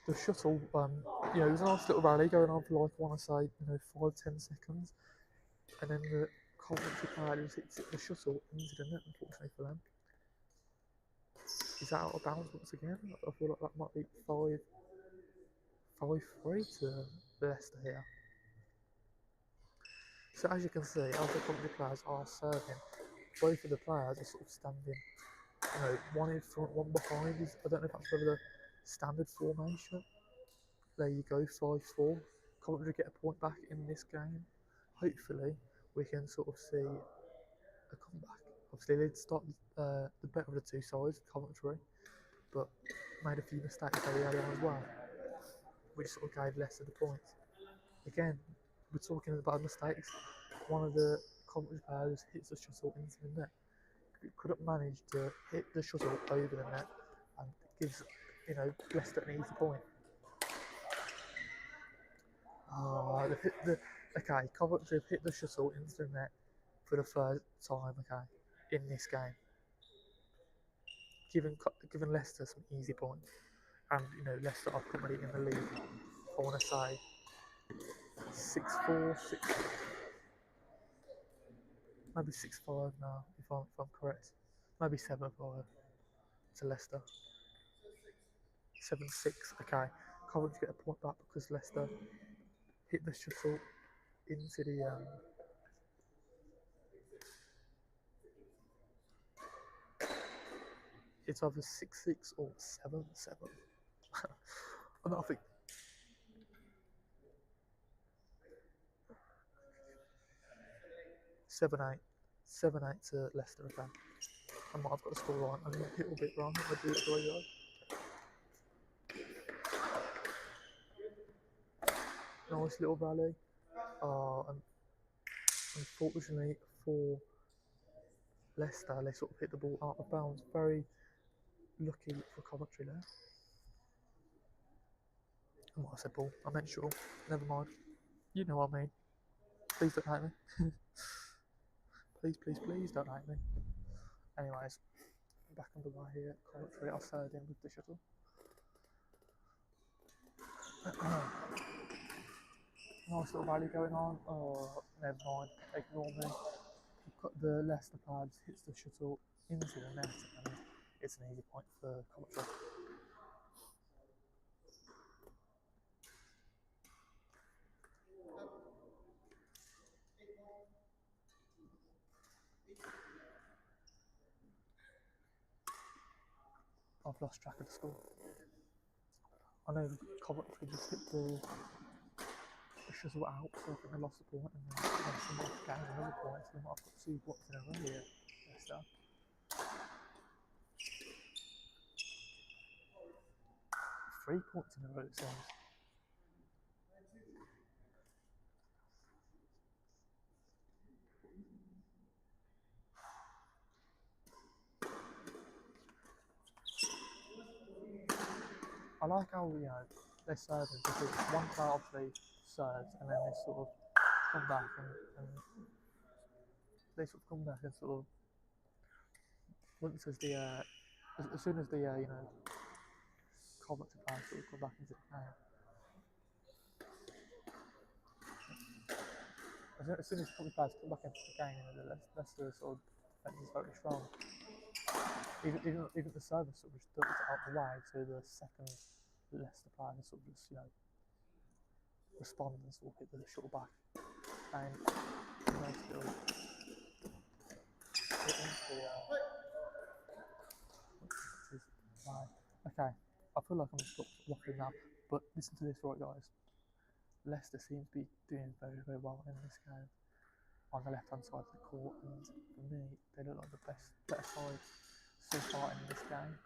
The shuttle, it was a nice little rally going on for like, I want to say, 5-10 seconds. And then the Coventry player just hits the shuttle into the net, unfortunately for them. Is that out of bounds once again? I feel like that might be 5-3 to Leicester here. So as you can see, as the Coventry players are serving, both of the players are sort of standing, one in front, one behind. I don't know if that's whether the standard formation. There you go, 5-4. Coventry get a point back in this game. Hopefully, we can sort of see a comeback. Obviously, they'd start the better of the two sides, Coventry, but made a few mistakes very early on as well, which sort of gave Leicester the points. Again, we're talking about mistakes. One of the Coventry players hits the shuttle into the net. Couldn't manage to hit the shuttle over the net and gives Leicester an easy point. Okay, Coventry have hit the shuttle into the net for the third time, in this game. Giving Leicester some easy points. And, Leicester are currently in the lead, I want to say, 6-4, maybe 6-5 now, if I'm correct. Maybe 7-5 to Leicester. 7-6, okay. Coventry get a point back because Leicester hit the shuttle into the it's either 6-6 or 7-7. I think 7-8. 7-8 to Leicester, okay. I might have got the score right. I'm a little bit wrong. I do it the way Nice little rally. And unfortunately for Leicester, they sort of hit the ball out of bounds. Very lucky for Coventry there. I might have said ball. I meant shuttle. Never mind. You know what I mean. Please don't hate me. Please don't hate me. Anyways, back underway here. Coventry are third in with the shuttle. Nice little rally going on. Oh, never mind. Ignore me. The Leicester player just hits the shuttle into the net, and it's an easy point for Coventry. I've lost track of the score. I know Coventry just hit the shuttle out, so I think they lost the point, and then somebody gained another point, so they might have got 2 points in a row here. Leicester. 3 points in a row, it seems. I like how, they're serving because one player obviously serves and then they sort of come back and they sort of come back and sort of once as the as soon as the Coventry players sort of come back into the game, as soon as the Coventry players come back into the game, the Leicester sort of defence is very strong. Even the service sort of just dumped it out the way to the second Leicester player and sort of just respond and sort of hit the shuttle back and still hit into the right. Okay, I feel like I'm just waffling now, but listen to this, right, guys. Leicester seems to be doing very, very well in this game on the left-hand side of the court, and for me, they look like the better side so far in this game.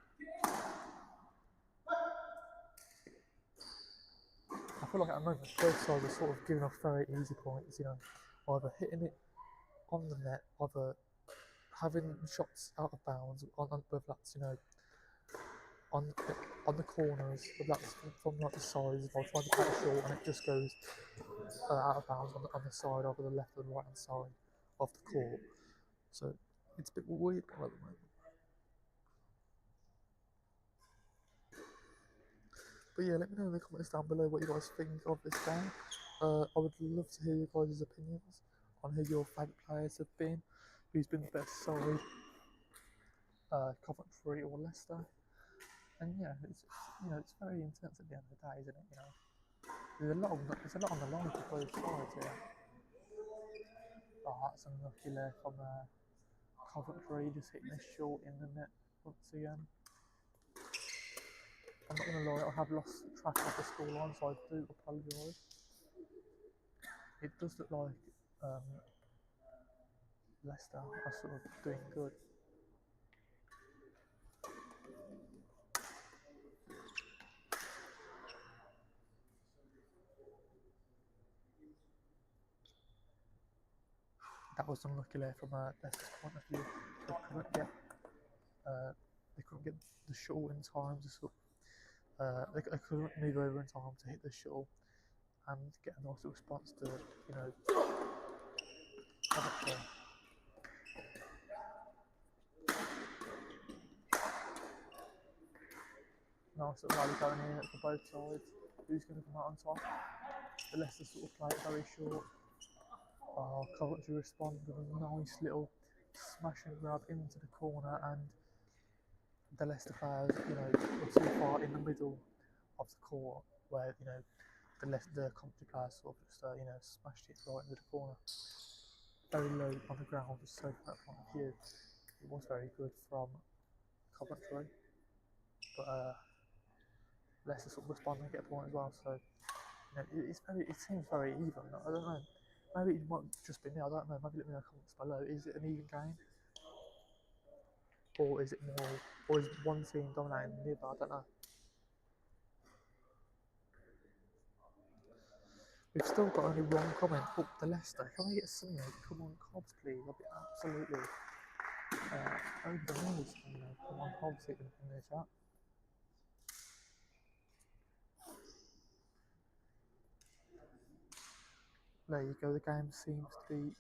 I feel like at the moment, both sides are sort of giving off very easy points, either hitting it on the net, either having shots out of bounds, whether that's, on the corners, whether that's from like the sides, or trying to play it short and it just goes out of bounds on the side, either the left or the right hand side of the court. So it's a bit weird at the moment. But yeah, let me know in the comments down below what you guys think of this game. I would love to hear your guys' opinions on who your favourite players have been, who's been the best side, Coventry or Leicester. And yeah, it's very intense at the end of the day, isn't it? There's a lot on the line for both sides here. Oh, that's unlucky there from Coventry, just hitting this short in the net once again. I'm not going to lie, I have lost track of the scoreline, so I do apologise. It does look like Leicester are sort of doing good. That was unlucky there from Leicester's point of view. They couldn't get the shuttle in time to sort of, they couldn't move over in time to hit the shuttle and get a nice response to Coventry. Nice little rally going in for both sides. Who's going to come out on top? The Leicester sort of play it very short. Coventry responded with a nice little smash and grab into the corner, and the Leicester players, were too far in the middle of the court where, the Coventry players sort of just, smashed it right into the corner. Very low on the ground, just so from that point of view, it was very good from Coventry. But Leicester sort of respond and get a point as well. So it seems very even. I don't know. Maybe it might just be me. I don't know. Maybe let me know in the comments below. Is it an even game, or is it more, or is one team dominating the other? I don't know. We've still got only one comment. Oh, the Leicester. Can we get something? Come on, Cobbs, please. I'll be absolutely over the moon. Come on, Cobbs, in the chat. There you go. The game seems to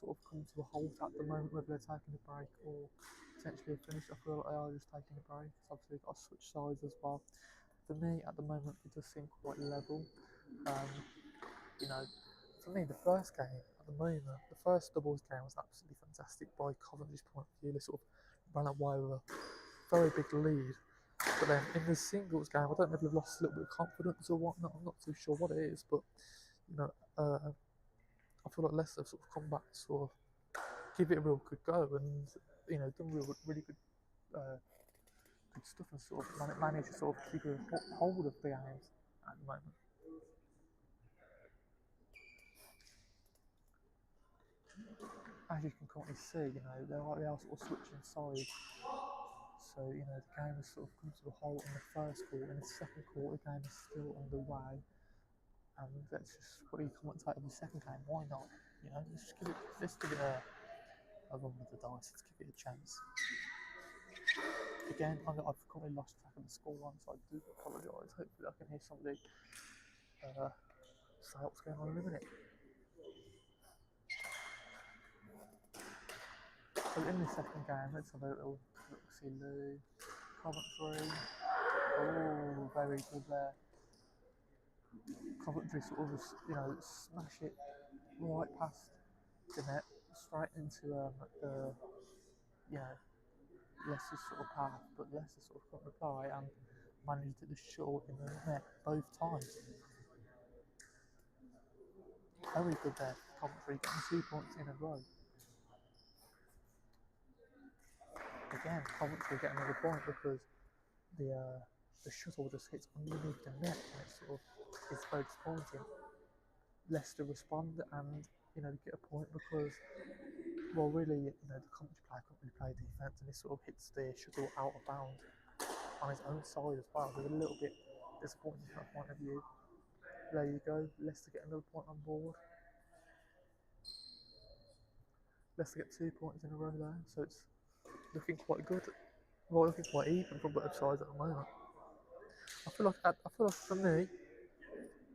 sort of come to a halt at the moment, whether they're taking a break or potentially a finish. I feel like they are just taking a break. So obviously, they've got to switch sides as well. For me, at the moment, it does seem quite level. For me, the first game at the moment, the first doubles game was absolutely fantastic by Coventry's point of view. They sort of ran away with a very big lead. But then in the singles game, I don't know if they've lost a little bit of confidence or whatnot. I'm not too sure what it is, but I feel like Leicester have sort of come back to sort of give it a real good go and done really good good stuff and sort of manage to sort of keep a hold of the games at the moment. As you can currently see, they are sort of switching sides So, the game has sort of come to a halt in the first quarter. In the second quarter, the game is still underway. And let's just probably commentate on the second game. Why not? Let's give it a run with the dice. Let's give it a chance. Again, I've currently lost track of the scoreline, so I do apologise. Hopefully, I can hear somebody say what's going on in a minute. So in the second game, let's have a little see Lou, Coventry. Oh, very good there. Coventry sort of smash it right past the net, straight into the Leicester's sort of path, but Leicester sort of couldn't reply and managed to hit the short in the net both times. Very good there, Coventry getting 2 points in a row. Again, Coventry getting another point because the shuttle just hits underneath the net and it sort of is very disappointing. Leicester respond and get a point because, well, really, the Coventry player couldn't really play defence and he sort of hits the shuttle out of bounds on his own side as well. It was a little bit disappointing from that point of view. There you go, Leicester get another point on board. Leicester get 2 points in a row there, so it's looking quite good. Well, looking quite even from both sides at the moment. I feel like for me,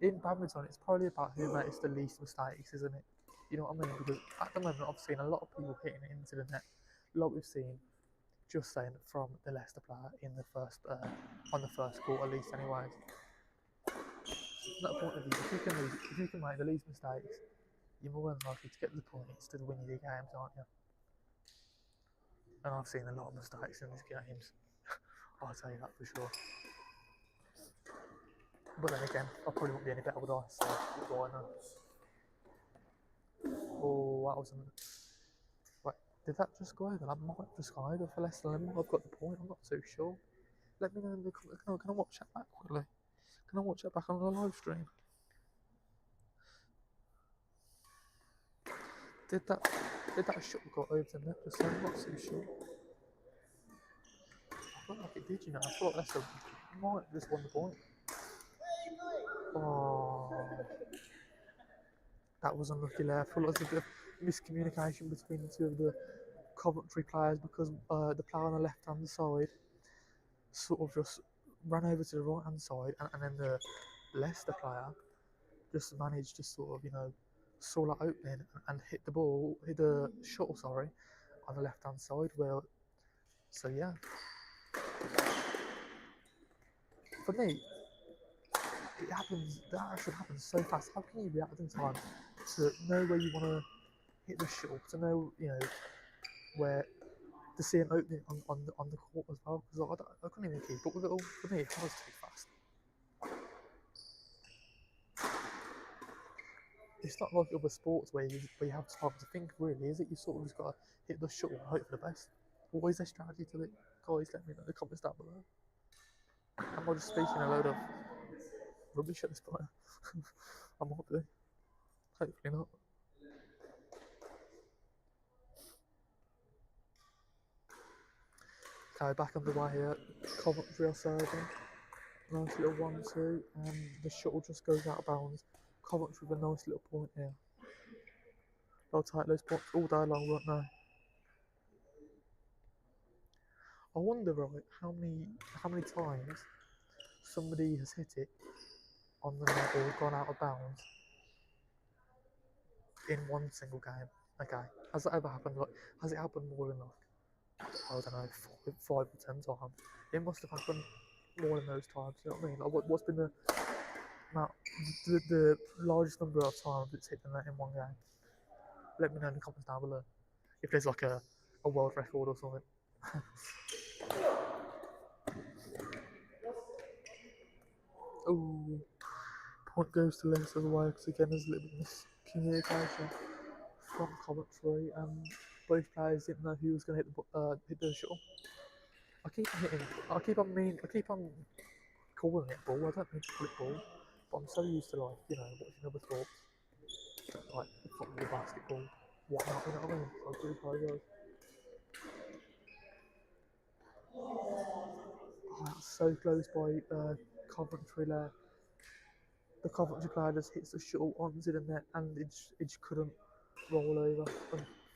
in badminton, it's probably about who makes the least mistakes, isn't it? You know what I mean? Because at the moment, I've seen a lot of people hitting it into the net, like we've seen, just saying from the Leicester player in the first, on the first court at least, anyways. From that point of view, if you can make the least mistakes, you're more than likely to get the points to win your games, aren't you? And I've seen a lot of mistakes in these games. I'll tell you that for sure. But then again, I probably won't be any better with ice, so what do I know? Oh, that wasn't. Wait, did that just go over? That might have just gone over for Leicester. I've got the point, I'm not too sure. Let me know in the comments. Can I watch that back quickly? Can I watch that back on the live stream? Did that shot go over the net just then? I'm not too sure. I felt like it did, I thought Leicester might have just won the point. Oh, that was unlucky there. I feel like there's a bit of miscommunication between the two of the Coventry players because the player on the left hand side sort of just ran over to the right hand side and then the Leicester player just managed to sort of, saw that opening and hit the shuttle, on the left hand side. So yeah. For me, that should happen so fast. How can you react in time to know where you want to hit the shuttle, to know, where to see an opening on the court as well? Because I couldn't even keep up with it all. For me, it was too fast. It's not like other sports where you have time to think, really, is it? You sort of just got to hit the shuttle and hope for the best. What is their strategy to it? Guys, let me know in the comments down below. Am I just speaking a load of rubbish at this point? I might be. Hopefully not. Okay, back underway here. Coventry are serving. Nice little 1-2, and the shuttle just goes out of bounds. Coventry with a nice little point here. They'll take those points all day long, won't they? I wonder, right, how many times somebody has hit it on the net or gone out of bounds in one single game. Okay, has that ever happened? Like, has it happened more than I don't know, 5 or 10 times? It must have happened more than those times. You know what I mean? Like, what's been the largest number of times it's hit the net in one game? Let me know in the comments down below if there's like a world record or something. Oh, point goes to Leicester's way because again there's a little bit of miscommunication from Coventry and both players didn't know who was going to hit the shuttle. I keep on calling it ball. I don't mean to call it ball, but I'm so used to watching other sports like football, basketball, whatnot. You know what I mean? I do apologise. Oh, that's so close by Coventry there. The Coventry player just hits the shuttle onto the net and it just couldn't roll over.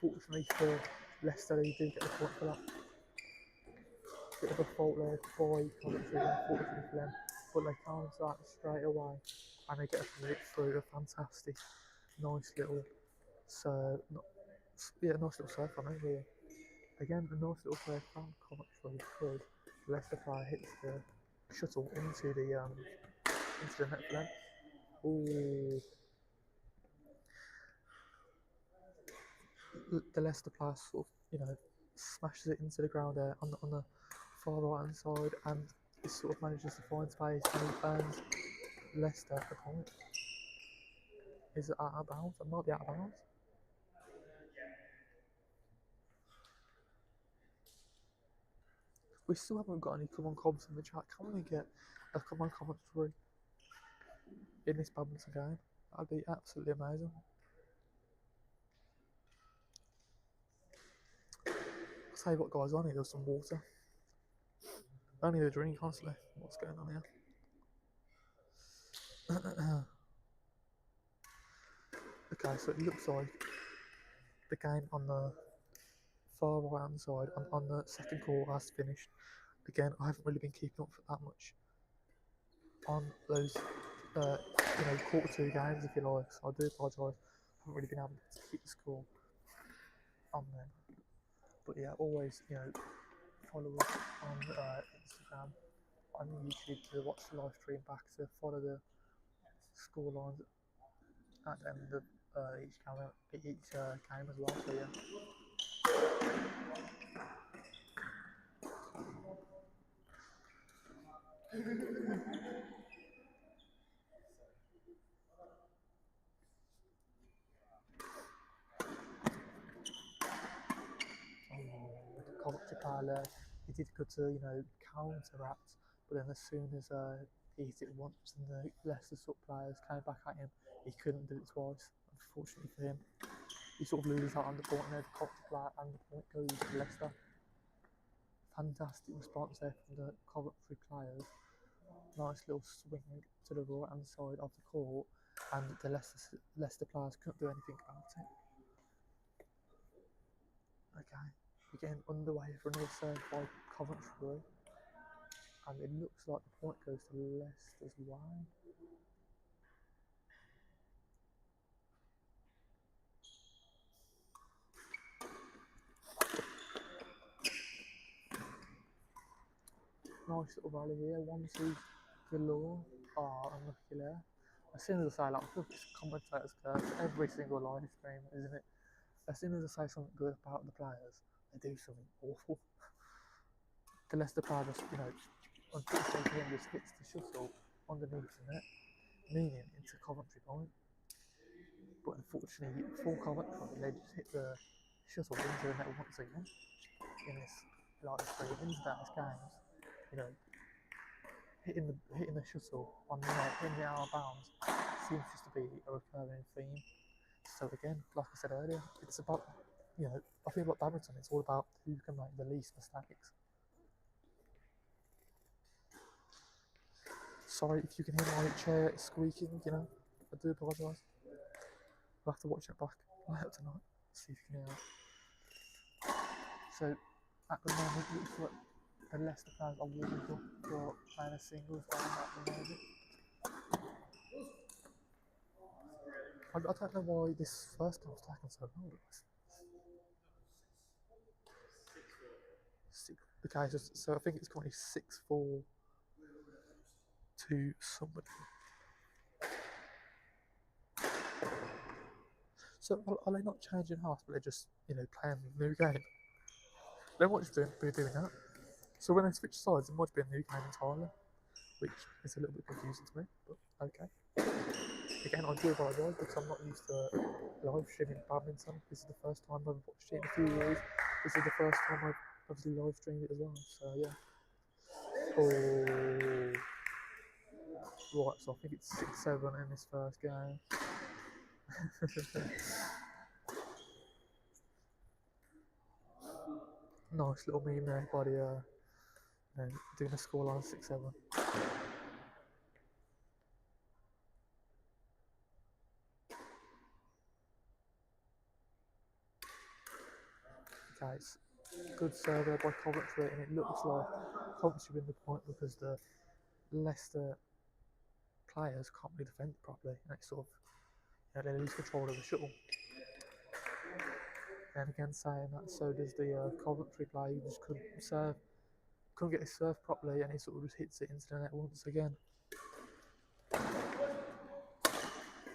Unfortunately for Leicester, they do get the point for that. Bit of a fault there by Coventry, unfortunately for them. But they counter that straight away and they get a point through. A fantastic, nice little serve. Yeah, nice little serve from him here. Again, a nice little play from Coventry because the Leicester player hits the shuttle into the net for them. Ooh. The Leicester player sort of, smashes it into the ground there on the far right hand side and he sort of manages to find space and he earns Leicester a point. Is it out of bounds? It might be out of bounds. We still haven't got any come on comments in the chat. Can we get a come on commentary in this badminton game? That'd be absolutely amazing. I'll tell you what guys, I need some water. I need a drink, honestly. What's going on here? Okay, so it looks like the game on the far right hand side on the second quarter has finished. Again, I haven't really been keeping up for that much on those quarter two games, if you like, so I do apologise. I haven't really been able to keep the score on them. But yeah, always, follow us on Instagram, on YouTube to watch the live stream back, to follow the score lines at the end of each game as well. So yeah. The Coventry player, he did good to counteract, but then as soon as he hit it once and the Leicester sort of players came back at him, he couldn't do it twice. Unfortunately for him, he sort of loses out on the point there. The Coventry player and the point goes to Leicester. Fantastic response there from the Coventry players. Nice little swing to the right hand side of the court, and the Leicester players couldn't do anything about it. Okay, we're getting underway for another serve by Coventry, and it looks like the point goes to Leicester's way. Nice little volley here, 1-2 galore. Oh, unlucky there. As soon as I say, like, look, it's commentators curse every single live stream, isn't it? As soon as I say something good about the players, they do something awful. The Leicester player just, unfortunately, just hits the shuttle underneath the net, meaning it's a Coventry point. But unfortunately, for Coventry, they just hit the shuttle into the net once again in this live stream, in today's games. Hitting the shuttle on the net in the out of bounds seems just to be a recurring theme. So again, like I said earlier, it's about, I feel like badminton, it's all about who can make the least mistakes. Sorry if you can hear my chair squeaking, I do apologise. I'll have to watch it back later tonight, see if you can hear it. So at the moment, it looks like the Leicester players are warming up for playing a singles game at the moment. I don't know why this first game was taking so long. Okay, so I think it's currently 6-4 to somebody. So are they not changing halves, but they're just playing a new game? They might just be doing that. So when they switch sides, it might be a new game entirely, which is a little bit confusing to me. But okay. Again, I do apologise because I'm not used to live streaming badminton. This is the first time I've watched it in a few years. This is the first time I've obviously live streamed it as well. So yeah. Oh. Right, so I think it's 6-7 in this first game. Nice little meme there by the doing a scoreline of 6-7. Okay, it's good serve there by Coventry, and it looks like Coventry win the point because the Leicester players can't really defend it properly, and it's sort of they lose control of the shuttle. And again, saying that, so does the Coventry player who just couldn't get his serve properly, and he sort of just hits it into the net once again. It's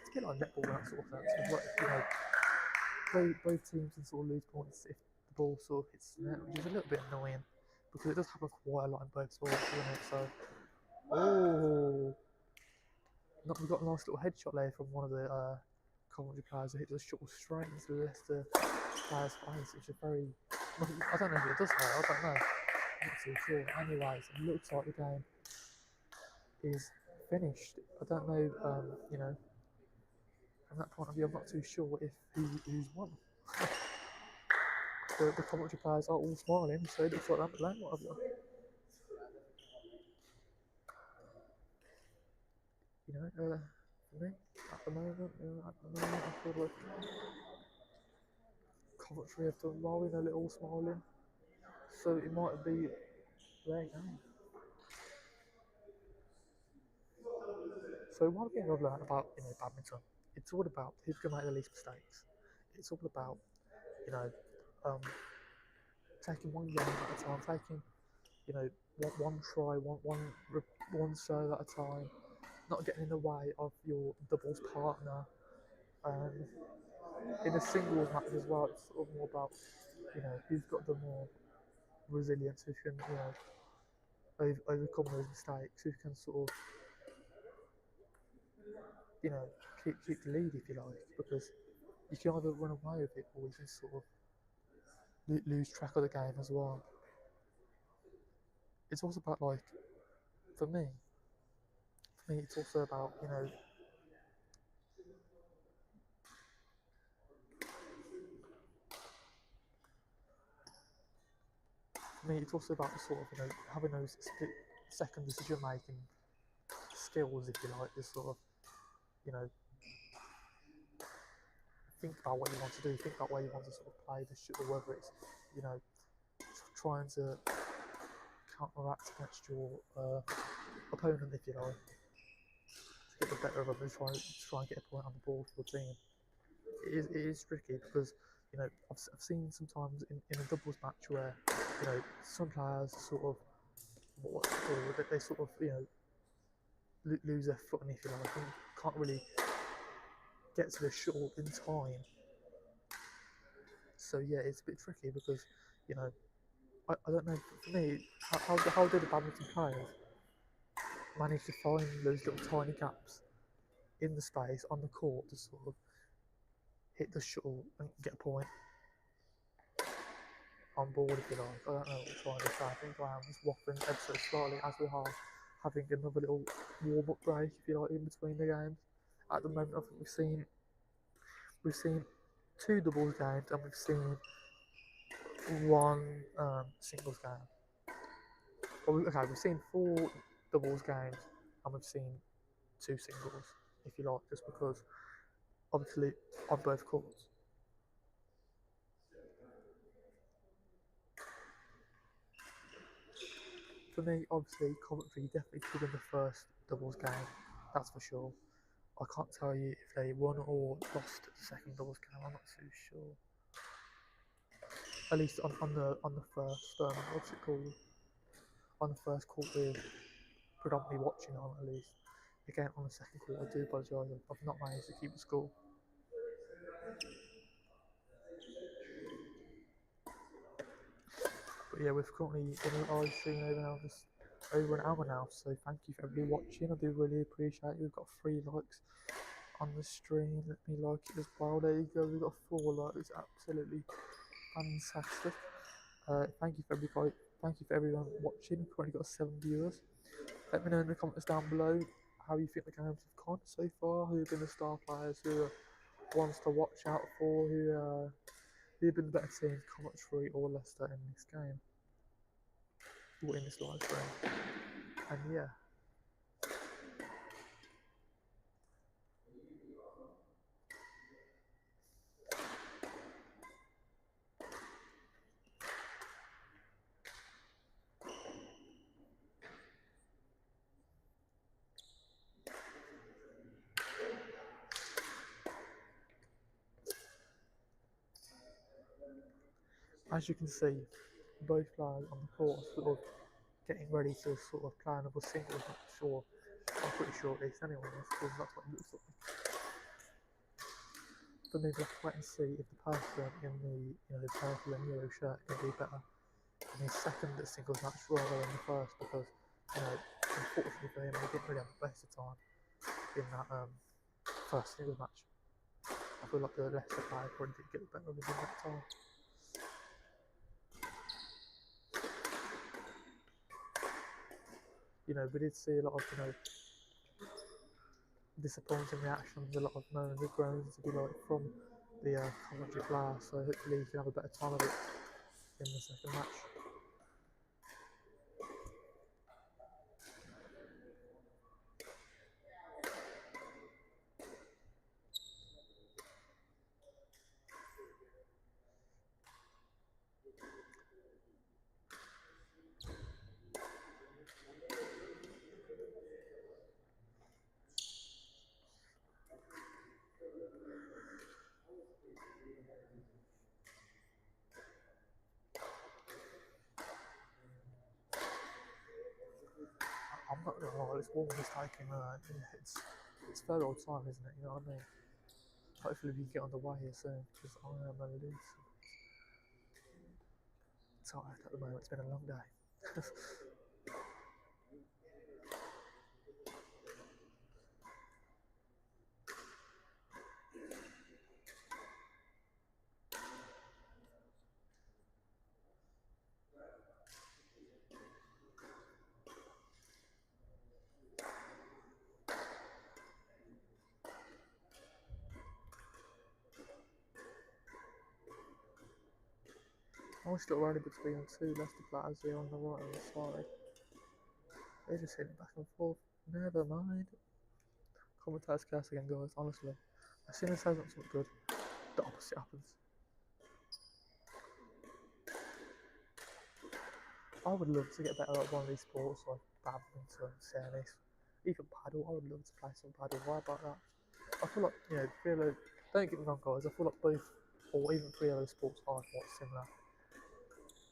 a bit like netball in that sort of sense. Both teams can sort of lose points if the ball sort of hits the net, which is a little bit annoying because it does happen quite a lot in both sports, doesn't it? So, we've got a nice little headshot there from one of the Coventry players who hit the shuttle straight into the Leicester player's face, which is very. I don't know if it does hurt. I don't know. I'm not too sure. Anyways, it looks like the game is finished. I don't know. From that point of view, I'm not too sure if who's won. The Coventry players are all smiling, so it looks like they're playing whatever. For me, at the moment, I feel like Coventry have done well, they're all smiling. So it might be their game. So one thing I've learned about badminton, it's all about who can make the least mistakes. It's all about you know um, taking one game at a time, taking one try, one serve at a time, not getting in the way of your doubles partner. In a singles match as well, it's sort of more about who's got the more resilience, who can overcome those mistakes, who can sort of keep the lead if you like, because you can either run away with it or you can sort of lose track of the game as well. It's also about for me, it's also about it's also about sort of having those split-second decision-making skills, if you like, to sort of you know think about what you want to do, think about where you want to sort of play the shuttle, whether it's trying to counteract against your opponent, if you like, to get the better of them and try and get a point on the board for your team. It is tricky because I've seen sometimes in a doubles match where some players sort of they sort of lose their footing, if you like, and can't really get to the shuttle in time. So yeah, it's a bit tricky because I don't know. For me, how do the badminton players manage to find those little tiny gaps in the space on the court to sort of hit the shuttle and get a point on board, if you like? I don't know what I'm trying to say. I think I am just waffling ever so slightly as we are having another little warm-up break, if you like, in between the games. At the moment, I think we've seen two doubles games and we've seen one singles game. We've seen four doubles games and we've seen two singles, if you like, just because obviously on both courts. For me, obviously, Coventry definitely could win the first doubles game, that's for sure. I can't tell you if they won or lost the second doubles game, I'm not too sure. At least on the first, what's it called? On the first court we're predominantly watching on, at least. Again, on the second court, I do apologise, I've not managed to keep the score. But yeah, we've currently been live streaming over now, just over an hour now, so thank you for everybody watching. I do really appreciate it. We've got 3 likes on the stream. Let me like it as well. There you go, we've got 4 likes. Absolutely fantastic. Thank you for everybody. Thank you for everyone watching. We've currently got 7 viewers. Let me know in the comments down below how you think the games have gone so far. Who have been the star players? Who are ones to watch out for? Who have been the better team, Coventry or Leicester in this game? people in this live stream. And yeah. As you can see, both players on the court are sort of getting ready to sort of play another single. I'm not sure. I'm pretty sure it is anyway, because that's what it looks like. But maybe we'll have to wait and see if the person in the purple and yellow shirt can do better in his second singles match rather than the first, because unfortunately for him, he didn't really have the best of time in that first singles match. I feel like the Leicester player probably did get the better of him in that time. We did see a lot of disappointing reactions, a lot of moans and groans to be like from the Coventry player, so hopefully he can have a better time of it in the second match. I'm not gonna lie, this warm is taking it's third old time, isn't it? You know what I mean? Hopefully we can get on the way here soon, because I am gonna lose. Tired at the moment, it's been a long day. I'm still running between two Leicester players here on the right and the side. They're just hitting back and forth. Never mind. Commentators curse again, guys, honestly. As soon as I say something good, the opposite happens. I would love to get better at one of these sports like badminton, tennis, even paddle. I would love to play some paddle. Why about that? I feel like, don't get me wrong, guys, I feel like both or even three other sports are quite similar.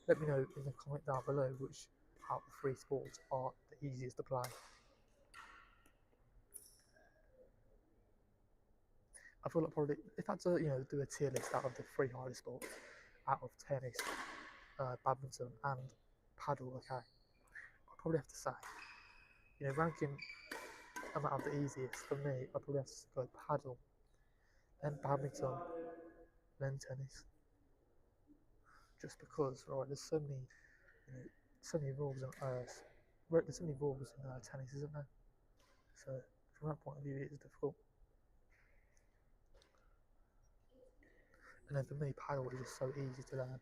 Let me know in the comment down below which out of the three sports are the easiest to play. I feel like probably if I had to do a tier list out of the three hardest sports, out of tennis, badminton and paddle, okay, I'd probably have to say, ranking them out of the easiest for me, I'd probably have to go paddle, then badminton, then tennis. Just because, right, there's so many rules in there's so many rules in tennis, isn't there? So from that point of view, it is difficult. And then for me, paddle is just so easy to learn.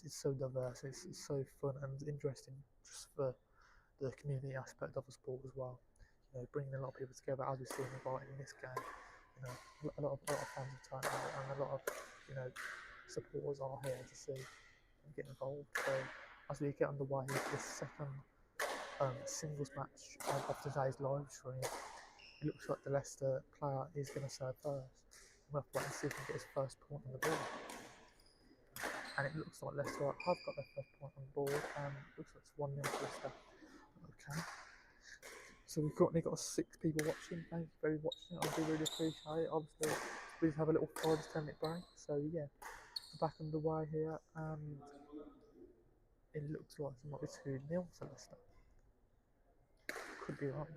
It's so diverse. It's so fun and interesting, just for the community aspect of the sport as well. Bringing a lot of people together, as we've seen in this game. A lot of fans have turned out, and a lot of supporters are here to see and get involved. So as we get underway with the second singles match of today's live stream, it looks like the Leicester player is going to serve first. We'll have to wait and see if he can get his first point on the board. And it looks like Leicester have got their first point on the board, and it looks like it's 1-0 to Leicester. Okay. So we've currently got 6 people watching. Thank you for watching. I do really appreciate it. Obviously, we have a little 5 to 10 minute break. So yeah, we're back underway here, and it looks like it might be 2-0 to Leicester. Could be wrong.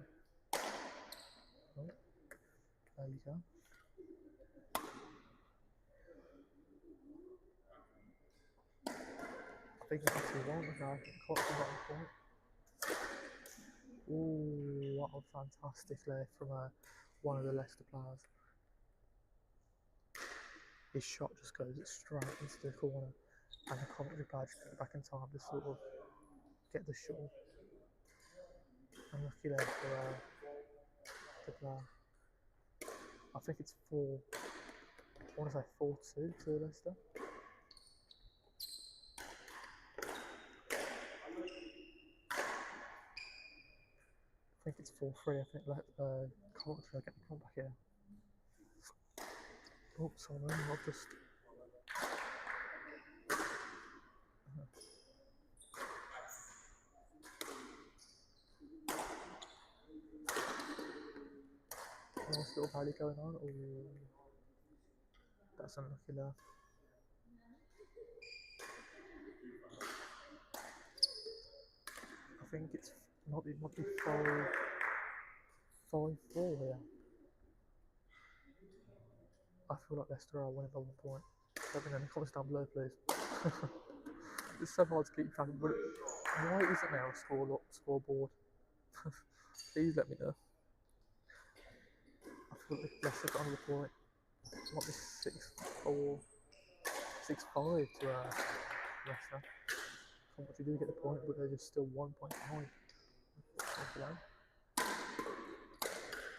Oh, there you go. I think it's 2-1 now. I think quite a lot of point. Ooh, what a fantastic play from one of the Leicester players. His shot just goes straight into the corner, and the Coventry player just gets back in time to sort of get the shuttle. Unlucky there for the player. I think it's 4. I want to say 4-2 to Leicester. I think it's 4-3. I think Coventry are getting the point back here. Oh, sorry, I've just. Nice little rally going on. Ooh, that's unlucky there. I think it's might be 5-4 here. I feel like Leicester are winning by 1 point. Let me know in the comments down below, please. It's so hard to keep track of, but why isn't there a scoreboard? Please let me know. I feel like Leicester got another point. It might be 6-4, 6-5 to Leicester. Coventry do get the point, but they're just still 1 point behind.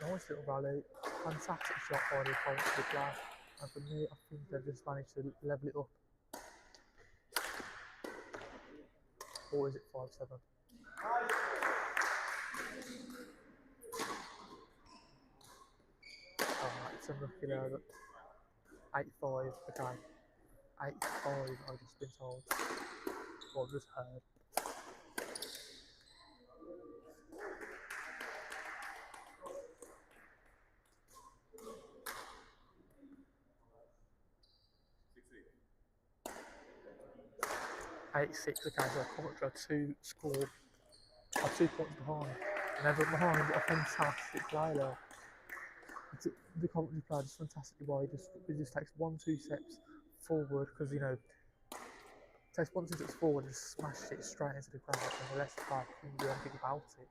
Nice little rally, fantastic shot by the Coventry player, and for me, I think they've just managed to level it up. Or is it 5-7? It's unlucky there, but 8-5, okay. 8-5, I've just been told. Or just heard. Okay, so Coventry are 2 points behind. Never mind, a fantastic play there. The Coventry player just fantastically well. He just takes 1-2 steps forward because takes 1-2 steps forward and just smashes it straight into the ground, and the Leicester player couldn't do anything about it.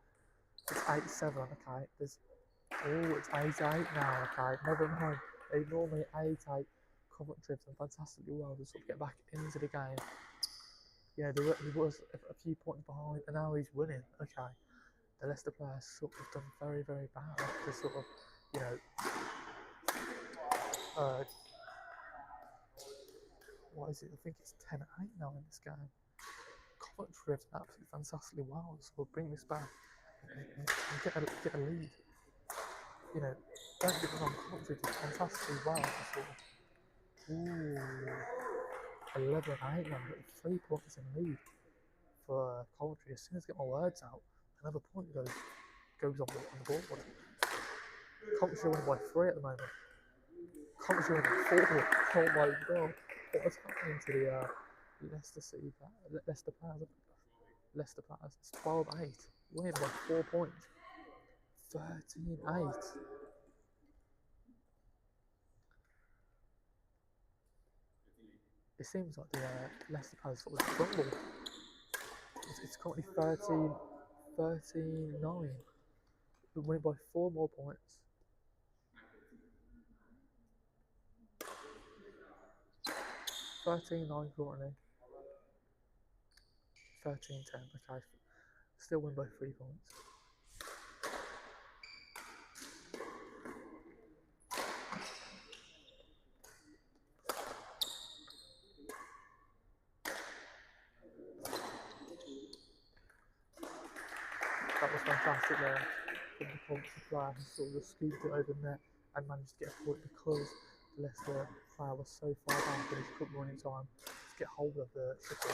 It's 8-7, okay. It's 8-8 now, okay. Never mind. Ignore me. 8-8. Coventry have done fantastically well to sort of get back into the game. Yeah, he was a few points behind, and now he's winning. Okay, the Leicester players sort of done very, very bad to sort of, what is it? I think it's 10-8 now in this game. Coventry have done absolutely fantastically well to sort of bring this back and get a lead. Don't get me wrong, Coventry did fantastically well to sort of. 11-8 now, 3 points in lead for Coventry. As soon as I get my words out, another point goes on the board. Coventry winning by 3 at the moment. Coventry winning 4. Oh my god. What is happening to the Leicester players? It's 12-8. Winning by 4 points. 13-8. It seems like the Leicester players sort of crumbled. It's currently 13-9. We're winning by 4 more points. 13-9 currently. 13-10, okay. Still win by 3 points. That was fantastic there. The Coventry player who sort of just scooped it over the net and managed to get a point because the Leicester player was so far back and he couldn't run in time to get hold of the shuttle.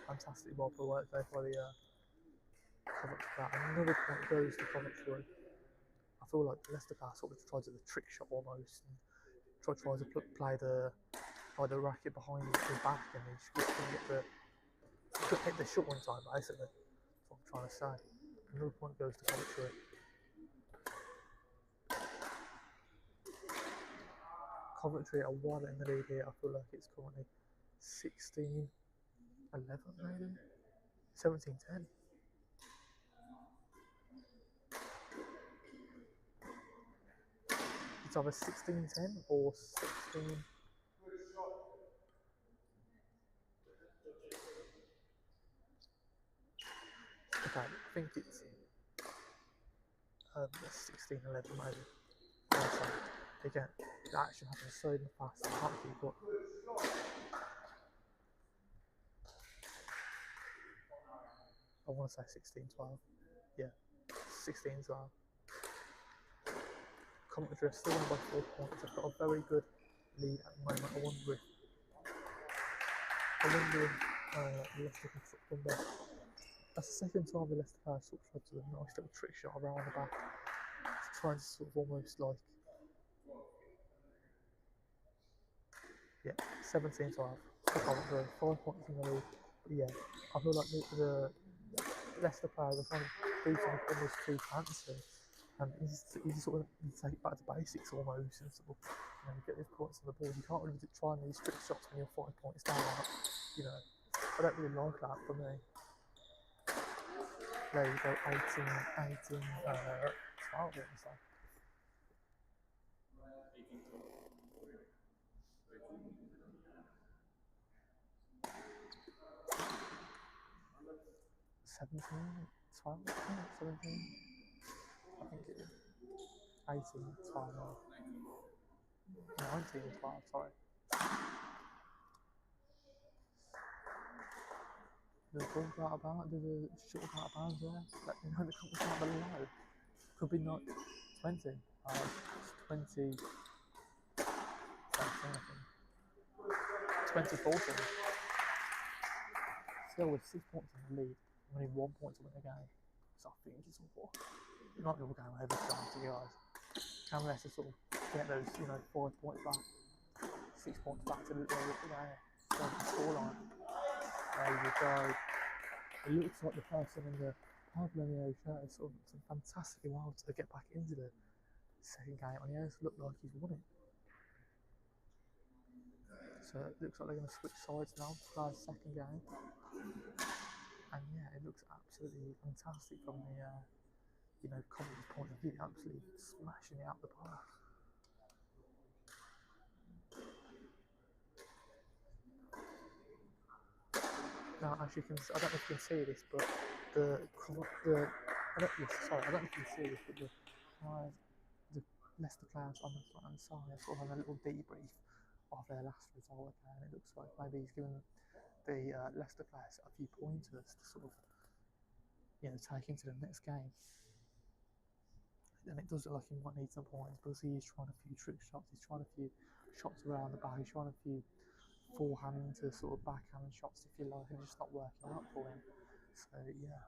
Fantastic ball for work there by the Coventry player. Another point goes to Coventry. I feel like the Leicester player sort of tries to do the trick shot almost and tries to play the racket behind his back, and he just couldn't hit the shot one time basically. That's what I'm trying to say. Another point goes to Coventry. Coventry are 1 in the lead here. I feel like it's currently 16-11 maybe? 17-10. It's either 16-10 or 16. think it's 16-11 maybe. So, again, the action happens so fast, I can't keep up. I want to say 16-12. Yeah, 16-12. Coventry are still on by 4 points. I've got a very good lead at the moment. I wonder if Leicester can sort of come back. That's the second time the Leicester players sort of tried to do a nice little trick shot around the back, trying to sort of almost like, yeah, 17-12. Coventry, 5 points in the lead. But yeah, I feel like the Leicester players are kind of beating up almost two chances. And he's sort of take it back to basics almost, and sort of, get these points on the board. You can't really try these trick shots when you're 5 points down. I don't really like that for me. There you go, 18, 12, what was that? 17, 12, 17. I think it is 18, 12, 19, 12, sorry. There's a ball out of bounds, there's a short out of bounds there. Let me know in the comments down below. Could be not 20. 20. 2014. Still with 6 points in the lead, only 1 point to win the game. So I think it's all not all going over to you guys. Can Leicester sort of get those, 5 points back, 6 points back to the game, so the scoreline. There you go. It looks like the person in the purple and yellow shirt has sort of done fantastically well to get back into the second game, and he has looked like he's won it. So it looks like they're going to switch sides now to play the second game. And yeah, it looks absolutely fantastic from the, Coventry's point of view, absolutely smashing it out the park. Now, as you can, I don't know if you can see this, but I don't know if you can see this, but the Leicester players on the front side are sort of having a little debrief of their last result again. It looks like maybe he's given the Leicester players a few pointers to sort of, take into the next game. And it does look like he might need some points because he is trying a few trick shots. He's trying a few shots around the back. He's trying a few forehand to sort of backhand shots, if you like, and it's just not working out for him. So yeah,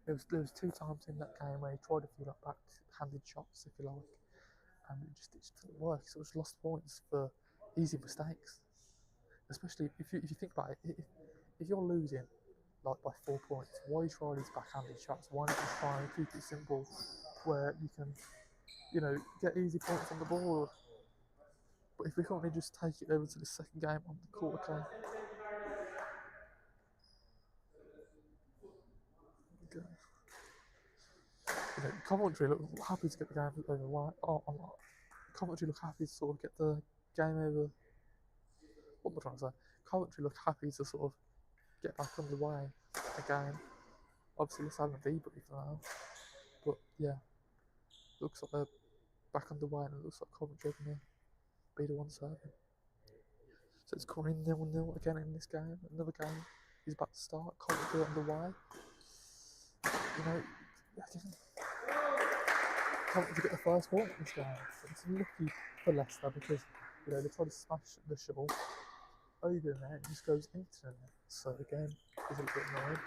there was 2 times in that game where he tried a few like back-handed shots, if you like, and it just didn't work. So it's lost points for easy mistakes. Especially if you think about it, if you're losing like by 4 points, why are you trying these backhanded shots? Why not just try and keep it simple, where you can, get easy points on the board? But if we can't really just take it over to the second game on the quarter game. Coventry look happy to get the game over. Coventry look happy to sort of get the game over. What am I trying to say? Coventry look happy to sort of get back underway again. Obviously, let's have a debrief now. But yeah, looks like they're back underway, and it looks like Coventry are going to be the one serving. So it's currently 0-0 again in this game. Another game is about to start. Coventry underway. Coventry get the first point in this game. It's lucky for Leicester because they try to smash the shuttle over in there and it just goes into the net. So again, it's a little bit annoying.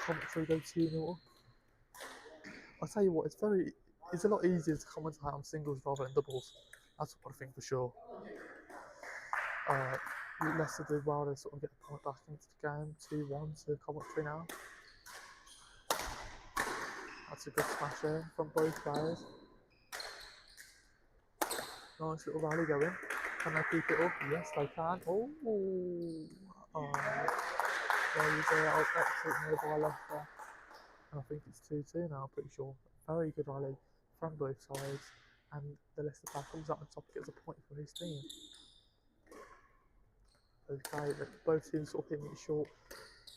Coventry go 2-0. I'll tell you what, it's a lot easier to commentate on singles rather than doubles. That's what I think for sure. Leicester did well, they sort of get a point back into the game, 2-1 to Coventry now. That's a good smash there from both players. Nice little rally going. Can they keep it up? Yes, they can. Oh, there you go. Absolutely no by Leicester. And I think it's 2-2 now, I'm pretty sure. Very good rally from both sides. And the Leicester player comes out on top, gets a point for his team. Okay, both teams sort of hitting it short.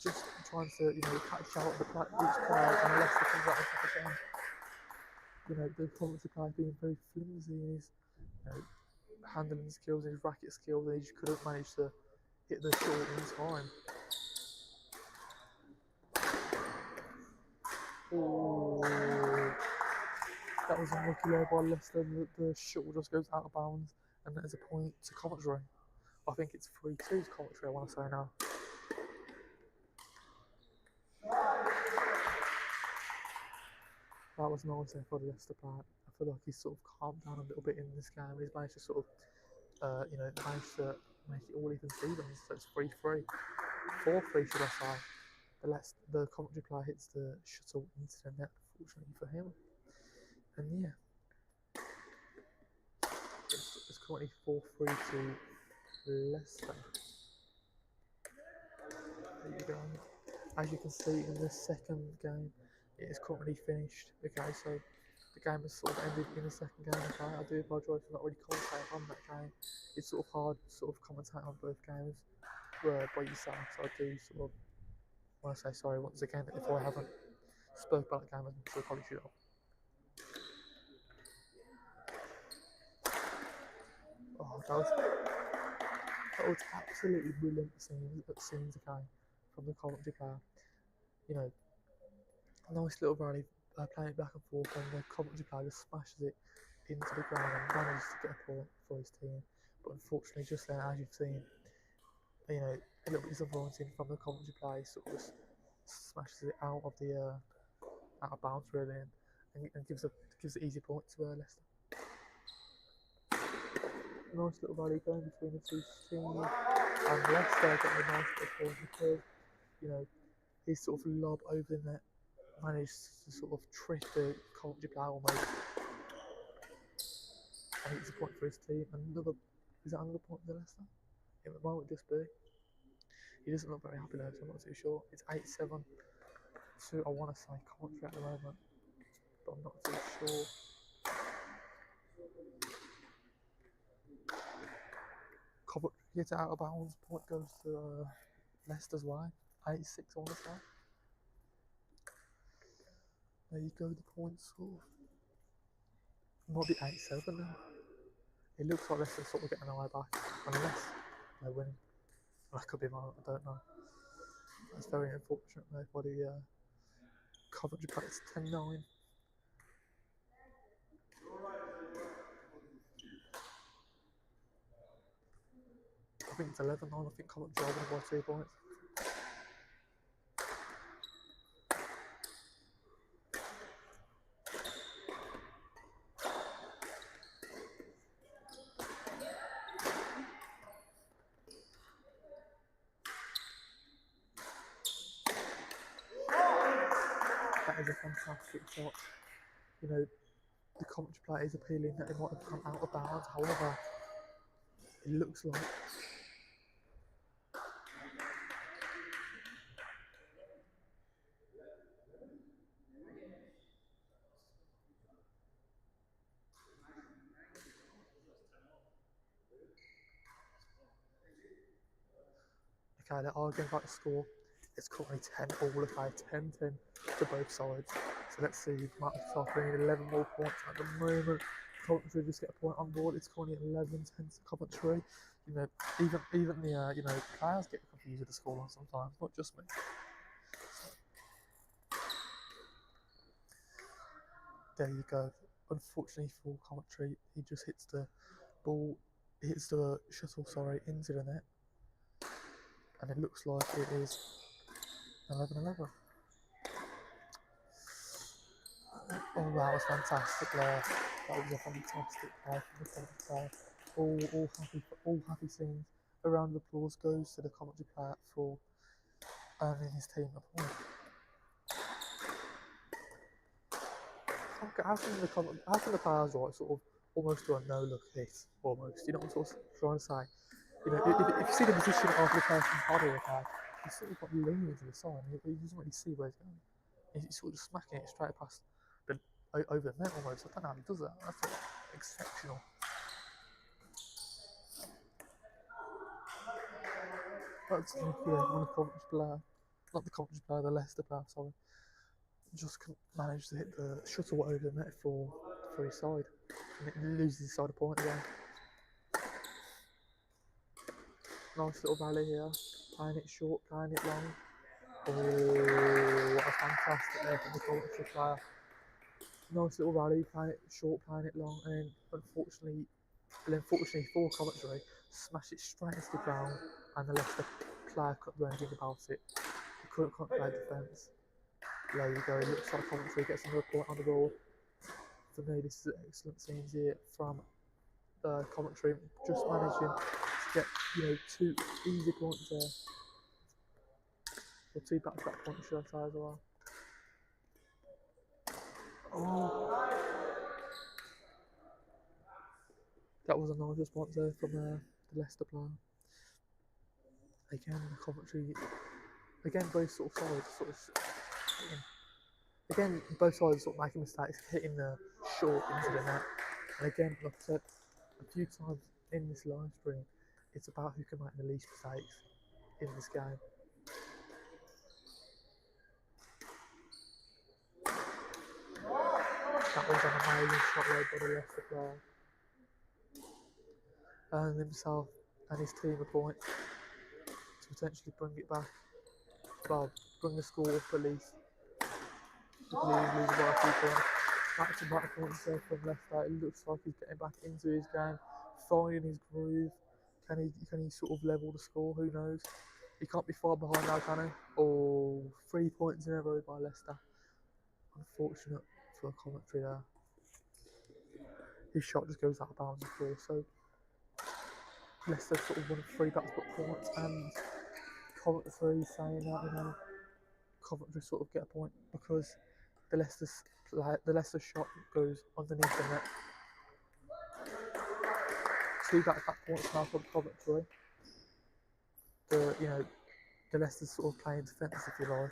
just trying to, catch out each player, and Leicester comes out on top again. The Coventry player being very flimsy in his, handling skills and his racket skills, and he just couldn't manage to hit the shot in time. Oh, that was unlucky there by Leicester. The shuttle just goes out of bounds, and there's a point to Coventry. I think it's 3-2 to Coventry, I want to say now. That was nice there for the Leicester player. I feel like he's sort of calmed down a little bit in this game. He's managed to sort of, managed to make it all even Stevens. So it's 3-3. 4-3, should I say. The Coventry player hits the shuttle into the net, fortunately for him. And yeah, it's currently 4-3 to Leicester. There you go. As you can see in the second game, it is currently finished. Okay, so the game has sort of ended in the second game. Okay, I do apologise for not really commentating on that game. It's sort of hard to sort of commentate on both games by yourself, so I do sort of want to say sorry once again if I haven't spoke about the game as much as I probably should have. Oh, that was absolutely brilliant scenes, okay, from the Coventry player. Nice little rally, playing it back and forth, and the Coventry player just smashes it into the ground and manages to get a point for his team. But unfortunately, just then, as you've seen, a little bit disappointing from the Coventry player, sort of just smashes it out of bounds really, and gives the easy point to Leicester. Nice little rally going between the two teams, and Leicester getting a nice little point because his sort of lob over the net managed to sort of trick the Coventry player almost, and it's a point for his team. Is that another point for Leicester? It might just be. He doesn't look very happy though, so I'm not too sure. It's 8-7 to, I want to say, Coventry at the moment, but I'm not too sure. Coventry gets out of bounds, point goes to Leicester's way. 8-6 I want to say. There you go, the points sort of. It might be 8-7 now. It looks like Leicester sort of getting an eye back, unless they're winning. I could be wrong, I don't know. That's very unfortunate though for the Coventry player. It's 10-9. I think it's 11-9. I think Coventry are winning by 2 points. That is a fantastic shot. The Coventry player is appealing that it might have come out of bounds. However, it looks like okay, they're arguing about the score. It's currently 10-all, okay, 10-10 to both sides. So let's see, Mark Software need 11 more points at the moment. Coventry just get a point on board. It's currently 11-10 to Coventry. Even the players get confused with the scoreline sometimes, not just me. There you go. Unfortunately for Coventry, he just hits the ball, hits the shuttle, into the net. And it looks like it is 11-11. Oh, that was fantastic there. That was a fantastic play from the Coventry player. All happy scenes. A round of applause goes to the Coventry player for earning his team a point. How can the players sort of almost do a no-look hit, almost? You know what I'm sort of trying to say? If you see the position of the person's body, okay, he's sort of leaning to the side, and he doesn't really see where he's going. He's sort of just smacking it straight past over the net almost. I don't know how he does that. That's exceptional. That's on the Coventry player. not the Coventry player, the Leicester player, sorry, just couldn't manage to hit the shuttle over the net for his side. And it loses his side a point again. Nice little rally here, playing it short, playing it long. Oh, what a fantastic there from the Coventry player. Nice little rally, playing it short, playing it long, and then unfortunately for Coventry, smashed it straight into the ground, and the Leicester player couldn't do anything about it. He couldn't play defence. There you go, it looks like Coventry gets another point on the board. For me, this is excellent scenes here from Coventry, just managing to get 2 easy points there, or 2 back-to-back points, should I say, as well. Oh, that was a nice response there from the Leicester player. Again, Coventry, both sort of sides, again, both sides sort of making mistakes, hitting the short into the net. And again, like I said a few times in this live stream, it's about who can make the least mistakes in this game. That was an amazing shot there by the Leicester player. Earning himself and his team a point to potentially bring it back. Well, bring the score up at least. Lose by a few points. Back-to-back points there from Leicester. It looks like he's getting back into his game, finding his groove. Can he sort of level the score? Who knows? He can't be far behind now, can he? Oh, 3 points in a row by Leicester. Unfortunate for Coventry there. His shot just goes out of bounds, of course. So Leicester sort of won 3 back-to-back points, and Coventry saying that Coventry sort of get a point because the Leicester shot goes underneath the net. 2 back-to-back points now from Coventry. The Leicester's sort of playing defence, if you like.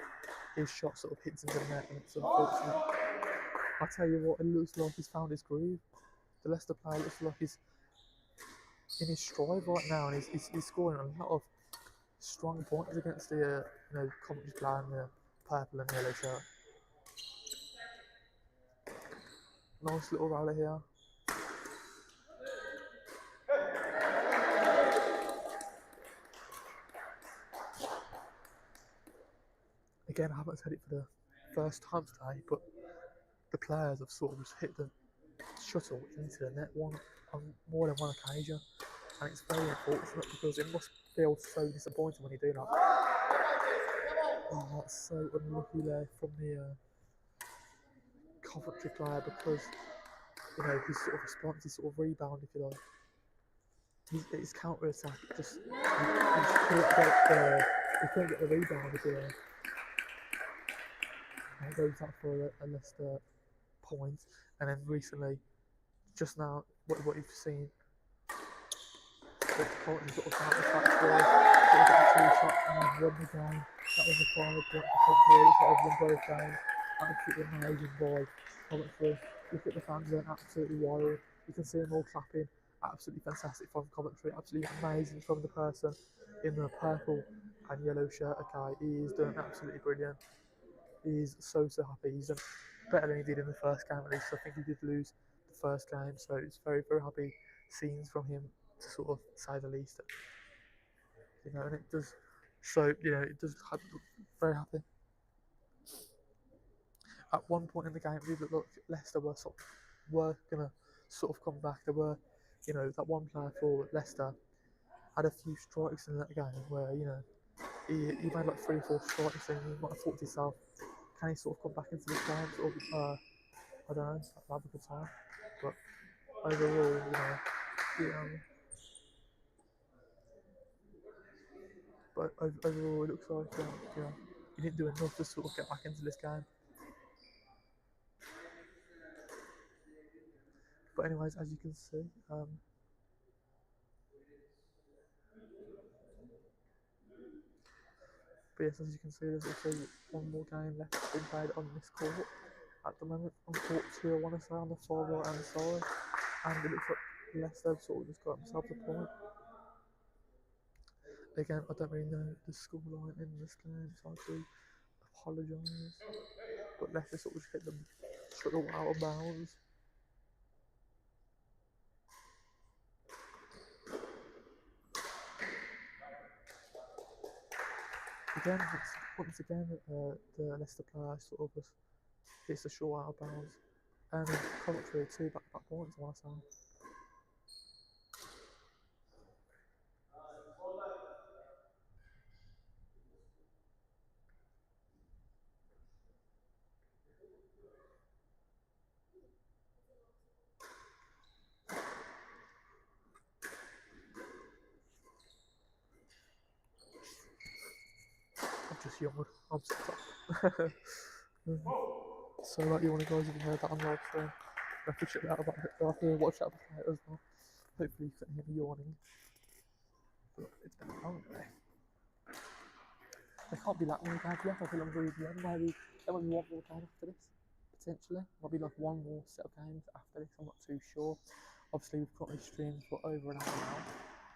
His shot sort of hits into the net, and it's unfortunate. I tell you what, it looks like he's found his groove. The Leicester player looks like he's in his stride right now, and he's scoring a lot of strong points against the Coventry player in the purple and yellow shirt. Nice little rally here. Again, I haven't said it for the first time today, but the players have sort of just hit the shuttle into the net on more than one occasion, and it's very unfortunate because it must feel so disappointing when you do that. Oh, that's so unlucky there from the Coventry player because his sort of response, his sort of rebound, if you like, his counter attack just he couldn't get the rebound, if you like. And it goes out for a Leicester point, and then recently, just now, what you've seen, the Coventry sort of counter attack twice, sort of got 2 shots and then won the game. That was the final point for Coventry, sort of won both games. Absolutely amazing by Coventry. Look at the fans going absolutely wild. You can see them all clapping. Absolutely fantastic from Coventry. Absolutely amazing from the person in the purple and yellow shirt. Okay, he is doing absolutely brilliant. He's so happy. He's done better than he did in the first game at least. I think he did lose the first game, so it's very happy scenes from him, to sort of say the least. And it does. So it does very happy. At one point in the game, it looked like Leicester were gonna sort of come back. There were, that one player for Leicester had a few strikes in that game where he made like 3 or 4 strikes, and you might have thought to yourself, can he sort of come back into this game? Sort of, I don't know, have a good time. But overall, overall, it looks like he didn't do enough to sort of get back into this game. But anyways, as you can see, but yes, as you can see, there's also one more game left being played on this court at the moment, on court 2, I want to say, on the far right hand side, and it looks like Leicester sort of just got themselves a point. Again, I don't really know the scoreline in this game, so I do apologise. But Leicester sort of just hit them sort of out of bounds. Again, once again, the Leicester player sort of just hits the short out of bounds. And Coventry, 2 back-to-back points, I want to say. I'm just young. I'm stuck. So, like, you want to guys, if you heard that on live stream, I have to check that out about it. I have to watch that back as well. Hopefully, you couldn't hear me yawning. But it's been a long day. There can't be that many games left. I feel I'm really young. Maybe there might be one more game after this, potentially. Might be like one more set of games after this. I'm not too sure. Obviously, we've got these streams for over an hour now.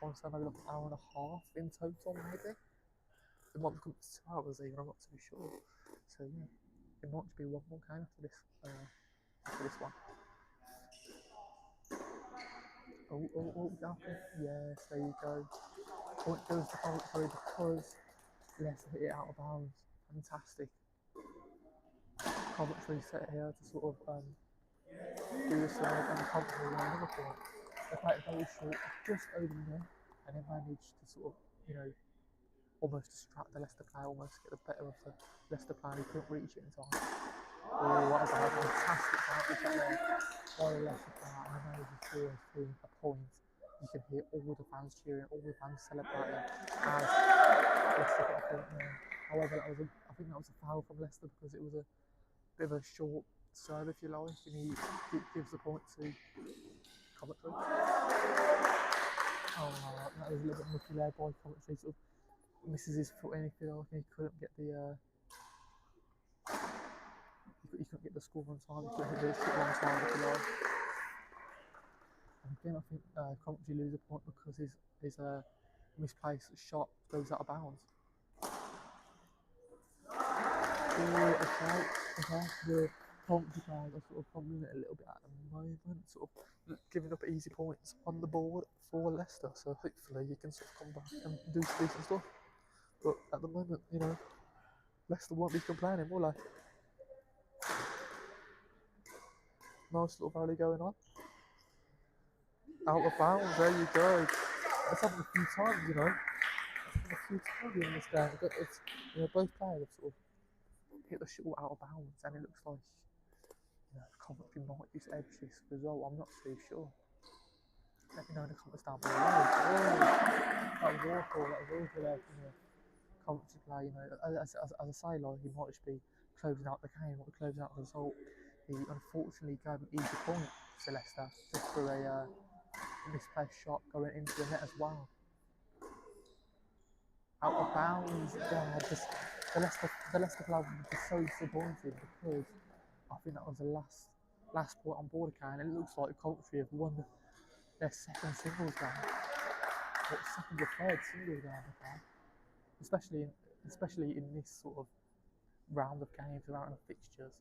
I want to say maybe like an hour and a half in total, maybe. It might become 2 hours even. I'm not too sure. So yeah, it might just be one more game after this. After this one. Oh, yes, there you go. Point goes to Coventry because Leicester hit it out of bounds. Fantastic. Coventry set here to sort of do the serve and Coventry won another point. They played it very short, just over the net, and they managed to sort of, you know, almost distract the Leicester player, almost get the better of the Leicester player who couldn't reach it in time. Oh, what a fantastic bounce there by the Leicester player, and the manager scored a point. You can hear all the fans cheering, all the fans celebrating as Leicester got a point there. However, I think that was a foul from Leicester because it was a bit of a short serve, if you like, and he gives the point to Coventry. Oh, that was a little bit lucky there by Coventry. Sort of misses his foot in, if you like, and he couldn't get the he couldn't get the score on time. He couldn't hit the shot on time, if you like. And again, I think Coventry lose a point because his misplaced shot goes out of bounds. Okay. The Coventry players are sort of fumbling it a little bit at the moment, sort of giving up easy points on the board for Leicester. So hopefully you can sort of come back and do some decent stuff. But at the moment, you know, Leicester won't be complaining, will they? Nice little volley going on. Out of bounds, there you go. That's happened a few times, you know. A few times in this game. But it's, you know, both players have sort of hit the shot out of bounds, and it looks like, you know, Coventry might just edge this result. I'm not too sure. Let me know in the comments down below. Oh, that was awful. That was awful there from the Coventry player. You know, as I say, like, he might just be closing out the game, or closing out the result. He unfortunately gave an easy point to Leicester just for a misplaced shot going into the net as well. Out of bounds, yeah, just the Leicester club was just so disappointed because I think that was the last point on board again, and it looks like Coventry have won their second singles game, or second or third singles game, okay? Especially in this sort of round of games, round of fixtures.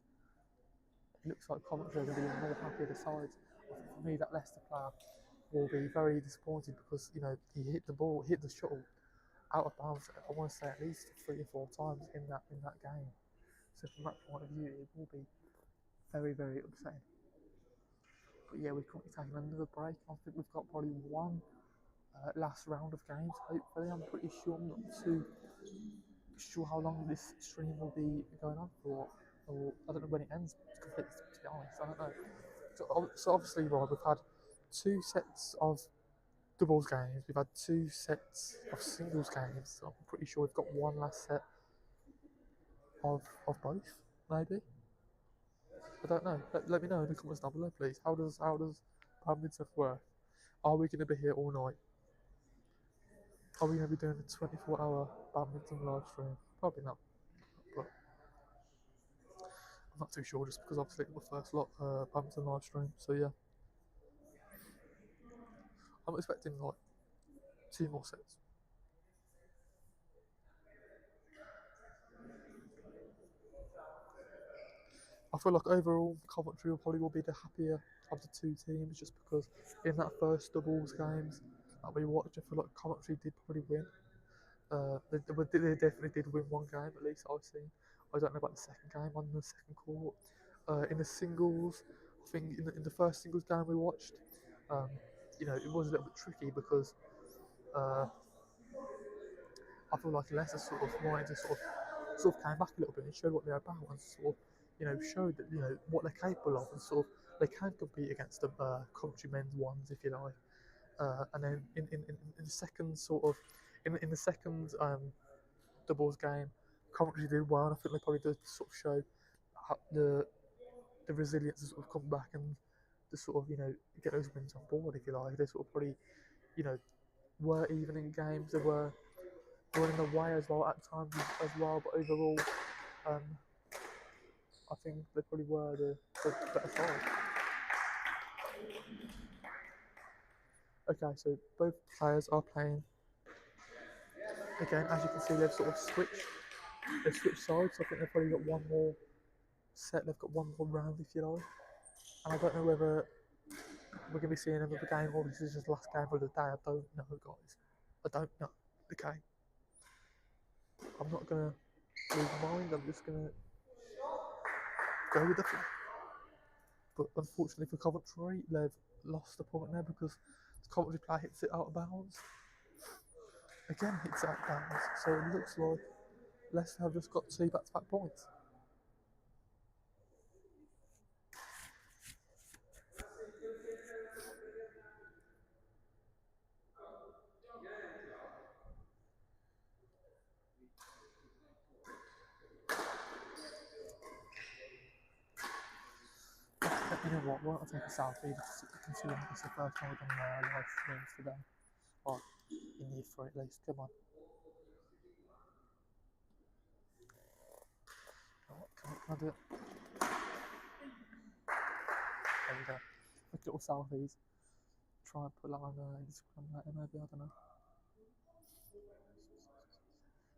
It looks like Coventry are going to be more happy with the sides. I think for me, that Leicester player will be very disappointed because, you know, he hit the shuttle out of bounds. I want to say at least 3 or 4 times in that game. So from that point of view, it will be very, very upsetting. But yeah, we're currently taking another break. I think we've got probably one last round of games. Hopefully, I'm pretty sure. I'm not too sure how long this stream will be going on for, or I don't know when it ends. Completely, to be honest, I don't know. So obviously, right, we've had 2 sets of doubles games. We've had 2 sets of singles games. So I'm pretty sure we've got one last set of both, maybe. I don't know. Let me know in the comments down below, please. How does badminton work? Are we going to be here all night? Are we going to be doing a 24-hour badminton live stream? Probably not. But I'm not too sure, just because obviously it's my first badminton live stream. So yeah, I'm expecting like 2 more sets. I feel like overall Coventry will be the happier of the two teams, just because in that first doubles games that we watched, I feel like Coventry did probably win. They definitely did win one game, at least I've seen. I don't know about the second game on the second court. In the singles, I think in the first singles game we watched, um, it was a little bit tricky because uh, I feel like Leicester sort of wanted to sort of came back a little bit and showed what they're about and sort of showed that what they're capable of, and sort of they can compete against the Coventry men's ones, if you like. And then in the second sort of in the second doubles game, Coventry did well, and I think they probably did sort of show how the resilience to sort of come back and to sort of get those wins on board, if you like. They sort of probably you know were even in games. They were in the way as well at times as well, but overall, um, I think they probably were the better side. Okay, so both players are playing again. As you can see, they've sort of switched. They've switched sides. So I think they've probably got one more set. They've got one more round, if you like. And I don't know whether we're going to be seeing another game or this is just the last game of the day. I don't know, guys. I don't know. Okay. I'm not going to lose my mind. I'm just going to go with the flow. But unfortunately for Coventry, they've lost a point there because the Coventry player hits it out of bounds. Again, hits out of bounds. So it looks like Leicester have just got 2 back-to-back points. You know what, why don't I take a selfie considering it's the first time we've done live streams today. Or in year 3 at least, come on. Can I do it? There we go. Quick little selfies. Try and put that on Instagram later, maybe, I don't know.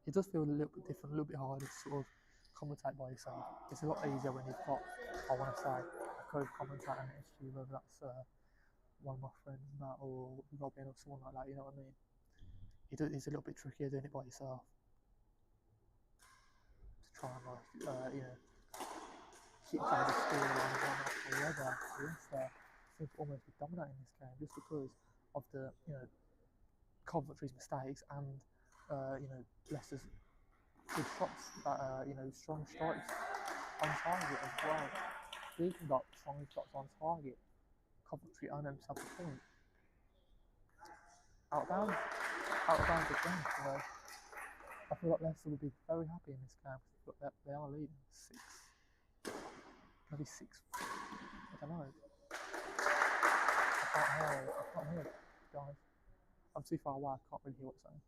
It does feel a little bit different, a little bit harder to sort of commentate by yourself. It's a lot easier when you've got, I want to say, a co-commentator next to you, whether that's one of my friends, Matt, or Robin, or someone like that, you know what I mean? It's a little bit trickier doing it by yourself. To try and, keep kind of the score and whatnot. However, Leicester seem to almost be dominating this game just because of the, Coventry's mistakes and, Leicester's good shots, strong strikes on target as well. Speaking about strong shots on target, Coventry earned themselves a point. Out of bounds again, I feel like Leicester would be very happy in this game because they are leading 6. Maybe 6. I don't know. I can't hear it, guys. I'm too far away, I can't really hear what's saying.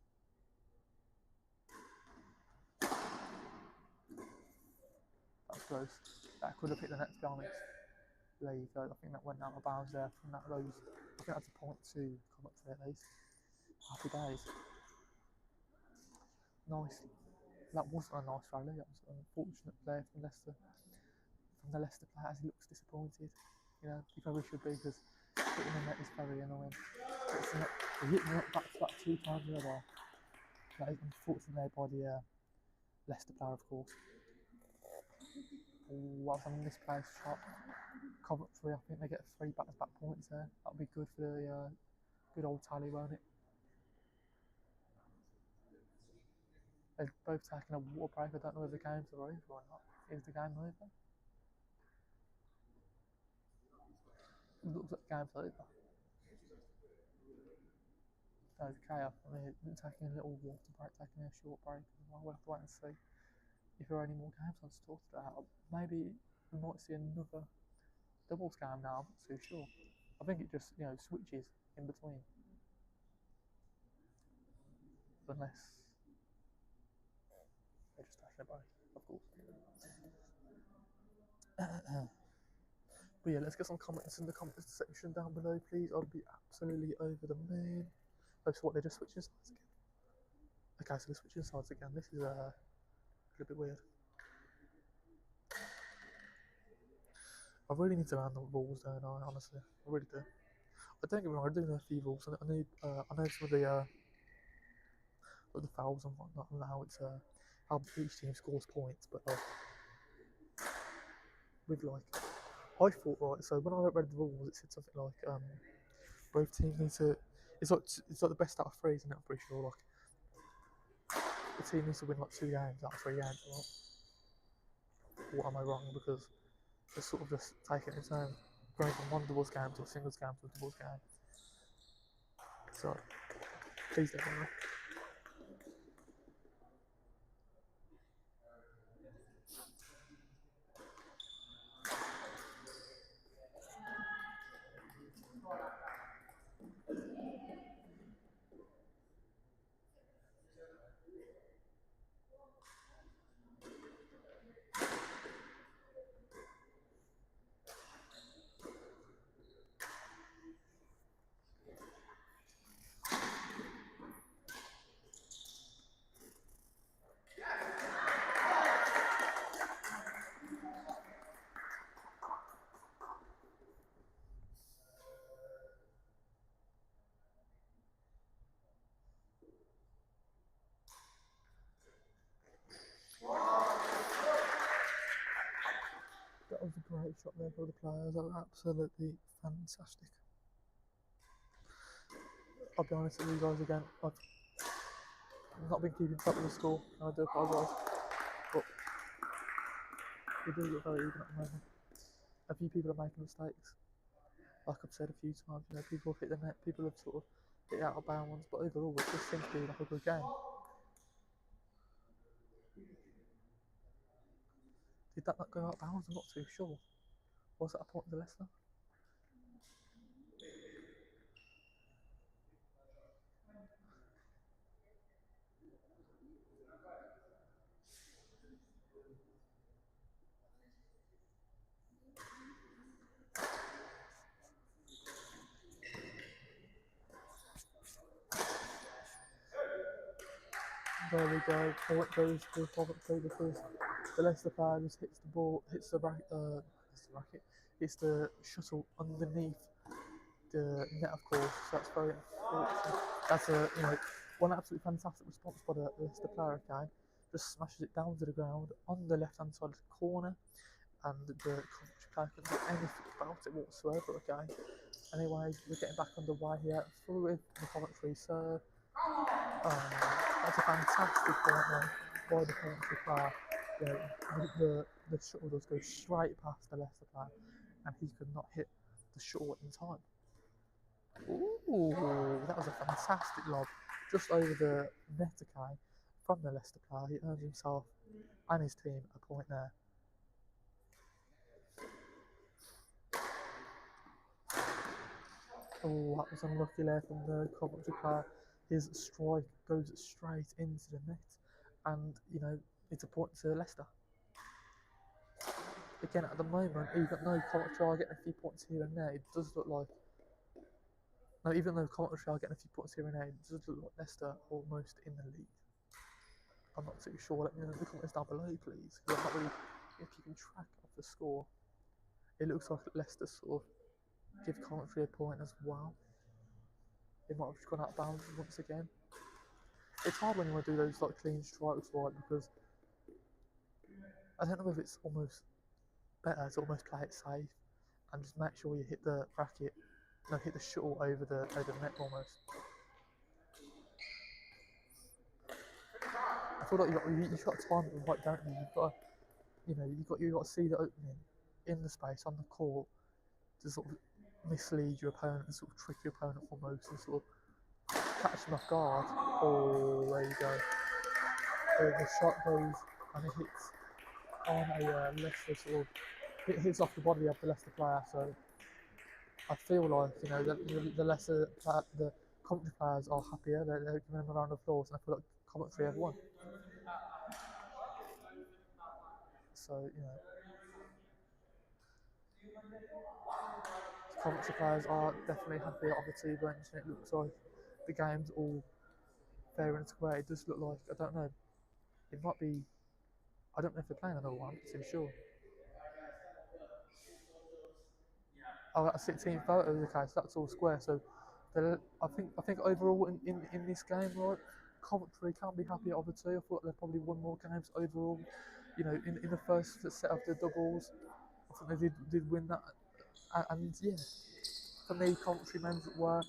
That's close. That could have hit the net, to be honest. I think that went out of bounds there from that Rose. I think that's a point to come up to at least. Happy days. Nice. That wasn't a nice rally. That was an unfortunate play from Leicester. From the Leicester player, as he looks disappointed. He probably should be because hitting the net is very annoying. He hit the net back to back 2 times in a row. That is unfortunately by the Leicester player, of course. What was a misplaced shot? Coventry, I think they get 3 back-to-back points there. That'll be good for the good old tally, won't it? They're both taking a water break. I don't know if the games are over or not. Is the game over? It looks like the game's over. Okay, I mean, taking a little water break, taking a short break. We'll have to wait and see if there are any more games on to talk about. Maybe we might see another doubles game now. I'm not too sure. I think it just switches in between, unless they're just taking a break, of course. But yeah, let's get some comments in the comments section down below, please. I'll be absolutely over the moon. Oh, so what, they're just switching sides again? Okay, so they're switching sides again. This is a little bit weird. I really need to learn the rules, don't I? Honestly, I really do. But don't get me wrong, I do know a few rules. I know some of the fouls and whatnot, and how it's how each team scores points. But with like, I thought right. So when I read the rules, it said something like both teams need to. It's like the best out of three, isn't it? I'm pretty sure. Like the team needs to win like 2 games out of 3 games, right? Or am I wrong? Because it's sort of just taking its own, going from one doubles game to a singles game to a doubles game. So please don't worry. That was a great shot there for the players. That was absolutely fantastic. I'll be honest with you guys again. I've not been keeping track of the score, and I do apologise. But we do look very even at the moment. A few people are making mistakes. Like I've said a few times, people have hit the net, people have sort of hit out of bounds, but overall it just seems to be like a good game. Did that not go out of bounds? I'm not too sure. Was that a point to Leicester? There we go. Point goes to Coventry because the Leicester player just hits the ball, hits the shuttle underneath the net, of course. So that's very unfortunate. That's one absolutely fantastic response by the Leicester player again. Just smashes it down to the ground on the left hand side of the corner, and the Coventry player couldn't do anything about it whatsoever. Okay. Anyway, we're getting back underway here. Through with the Coventry serve. That's a fantastic point there by the Coventry player. The shuttle does go straight past the Leicester player, and he could not hit the shuttle in time. Ooh, that was a fantastic lob, just over the net, okay, from the Leicester player. He earns himself and his team a point there. Oh, that was unlucky there from the Coventry player. His strike goes straight into the net, and it's a point to Leicester. Again, at the moment, even though Coventry are getting a few points here and there, it does look like. No, even though Coventry are getting a few points here and there, it does look like Leicester are almost in the league. I'm not too sure. Let me know in the comments down below, please, because I'm not really keeping track of the score. It looks like Leicester sort of give Coventry a point as well. They might have just gone out of bounds once again. It's hard when you want to do those like clean strikes, right? Because I don't know if it's almost better to almost play it safe and just make sure you hit the bracket, hit the shuttle over the net almost. I feel like you've got to time it right, don't you? You've got to see the opening in the space on the court to sort of mislead your opponent and sort of trick your opponent almost and sort of catch them off guard. Oh, there you go. The shot goes and it hits on a Leicester sort of. It hits off the body of the Leicester player, so I feel like the the Coventry players are happier. They're giving them a round of applause, and I feel like Coventry have won. So Coventry players are definitely happier on the two bench, and it looks like the game's all fair and square. It does look like I don't know. It might be. I don't know if they're playing another one. I'm not too sure. I got 16 photos. Okay, so that's all square. So I think overall in this game, right, Coventry can't be happy over two. I thought they'd probably won more games overall. You know, in the first set of the doubles, I think they did win that. And yeah, for me, Coventry men's one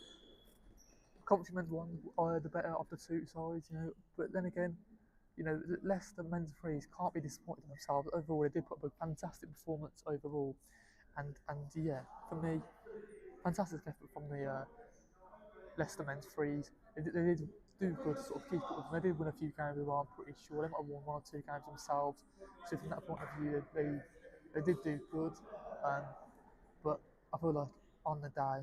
are the better of the two sides. You know, but then again, you know, Leicester men's threes can't be disappointed in themselves. Overall, they did put up a fantastic performance overall, and yeah, for me, fantastic effort from the Leicester men's threes. They did do good to sort of keep up with them. They did win a few games as well, I'm pretty sure. They might have won one or two games themselves. So from that point of view, they did do good. Um, but I feel like on the day,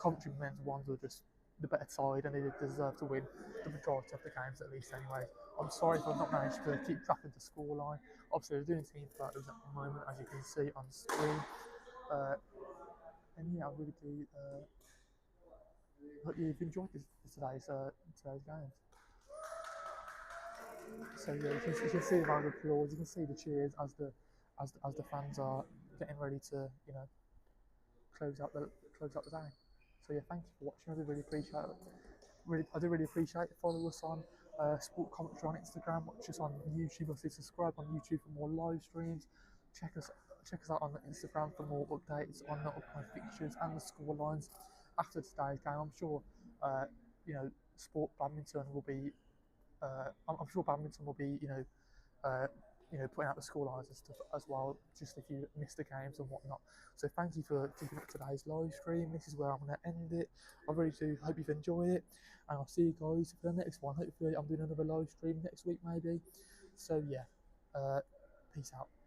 Coventry men's ones were just the better side and they did deserve to win the majority of the games at least anyway. I'm sorry if I've not managed to keep track of the scoreline. Obviously, we're doing team photos at the moment, as you can see on screen. Uh, and yeah, I really do hope you've enjoyed today's games. So yeah, you can see the round of applause, you can see the cheers as the fans are getting ready to close out the day. So yeah, thank you for watching. I do really appreciate it. I do really appreciate it. Follow us on Sport Commentary on Instagram. Watch us on YouTube. Obviously, subscribe on YouTube for more live streams. Check us check us out on Instagram for more updates on the upcoming fixtures and the score lines after today's game. I'm sure uh, you know Sport Badminton will be. I'm sure Badminton will be uh, putting out the score lines and stuff as well, just if you missed the games and whatnot. So thank you for keeping up today's live stream. This is where I'm going to end it. I really do hope you've enjoyed it, and I'll see you guys for the next one. Hopefully I'm doing another live stream next week maybe. So yeah, peace out.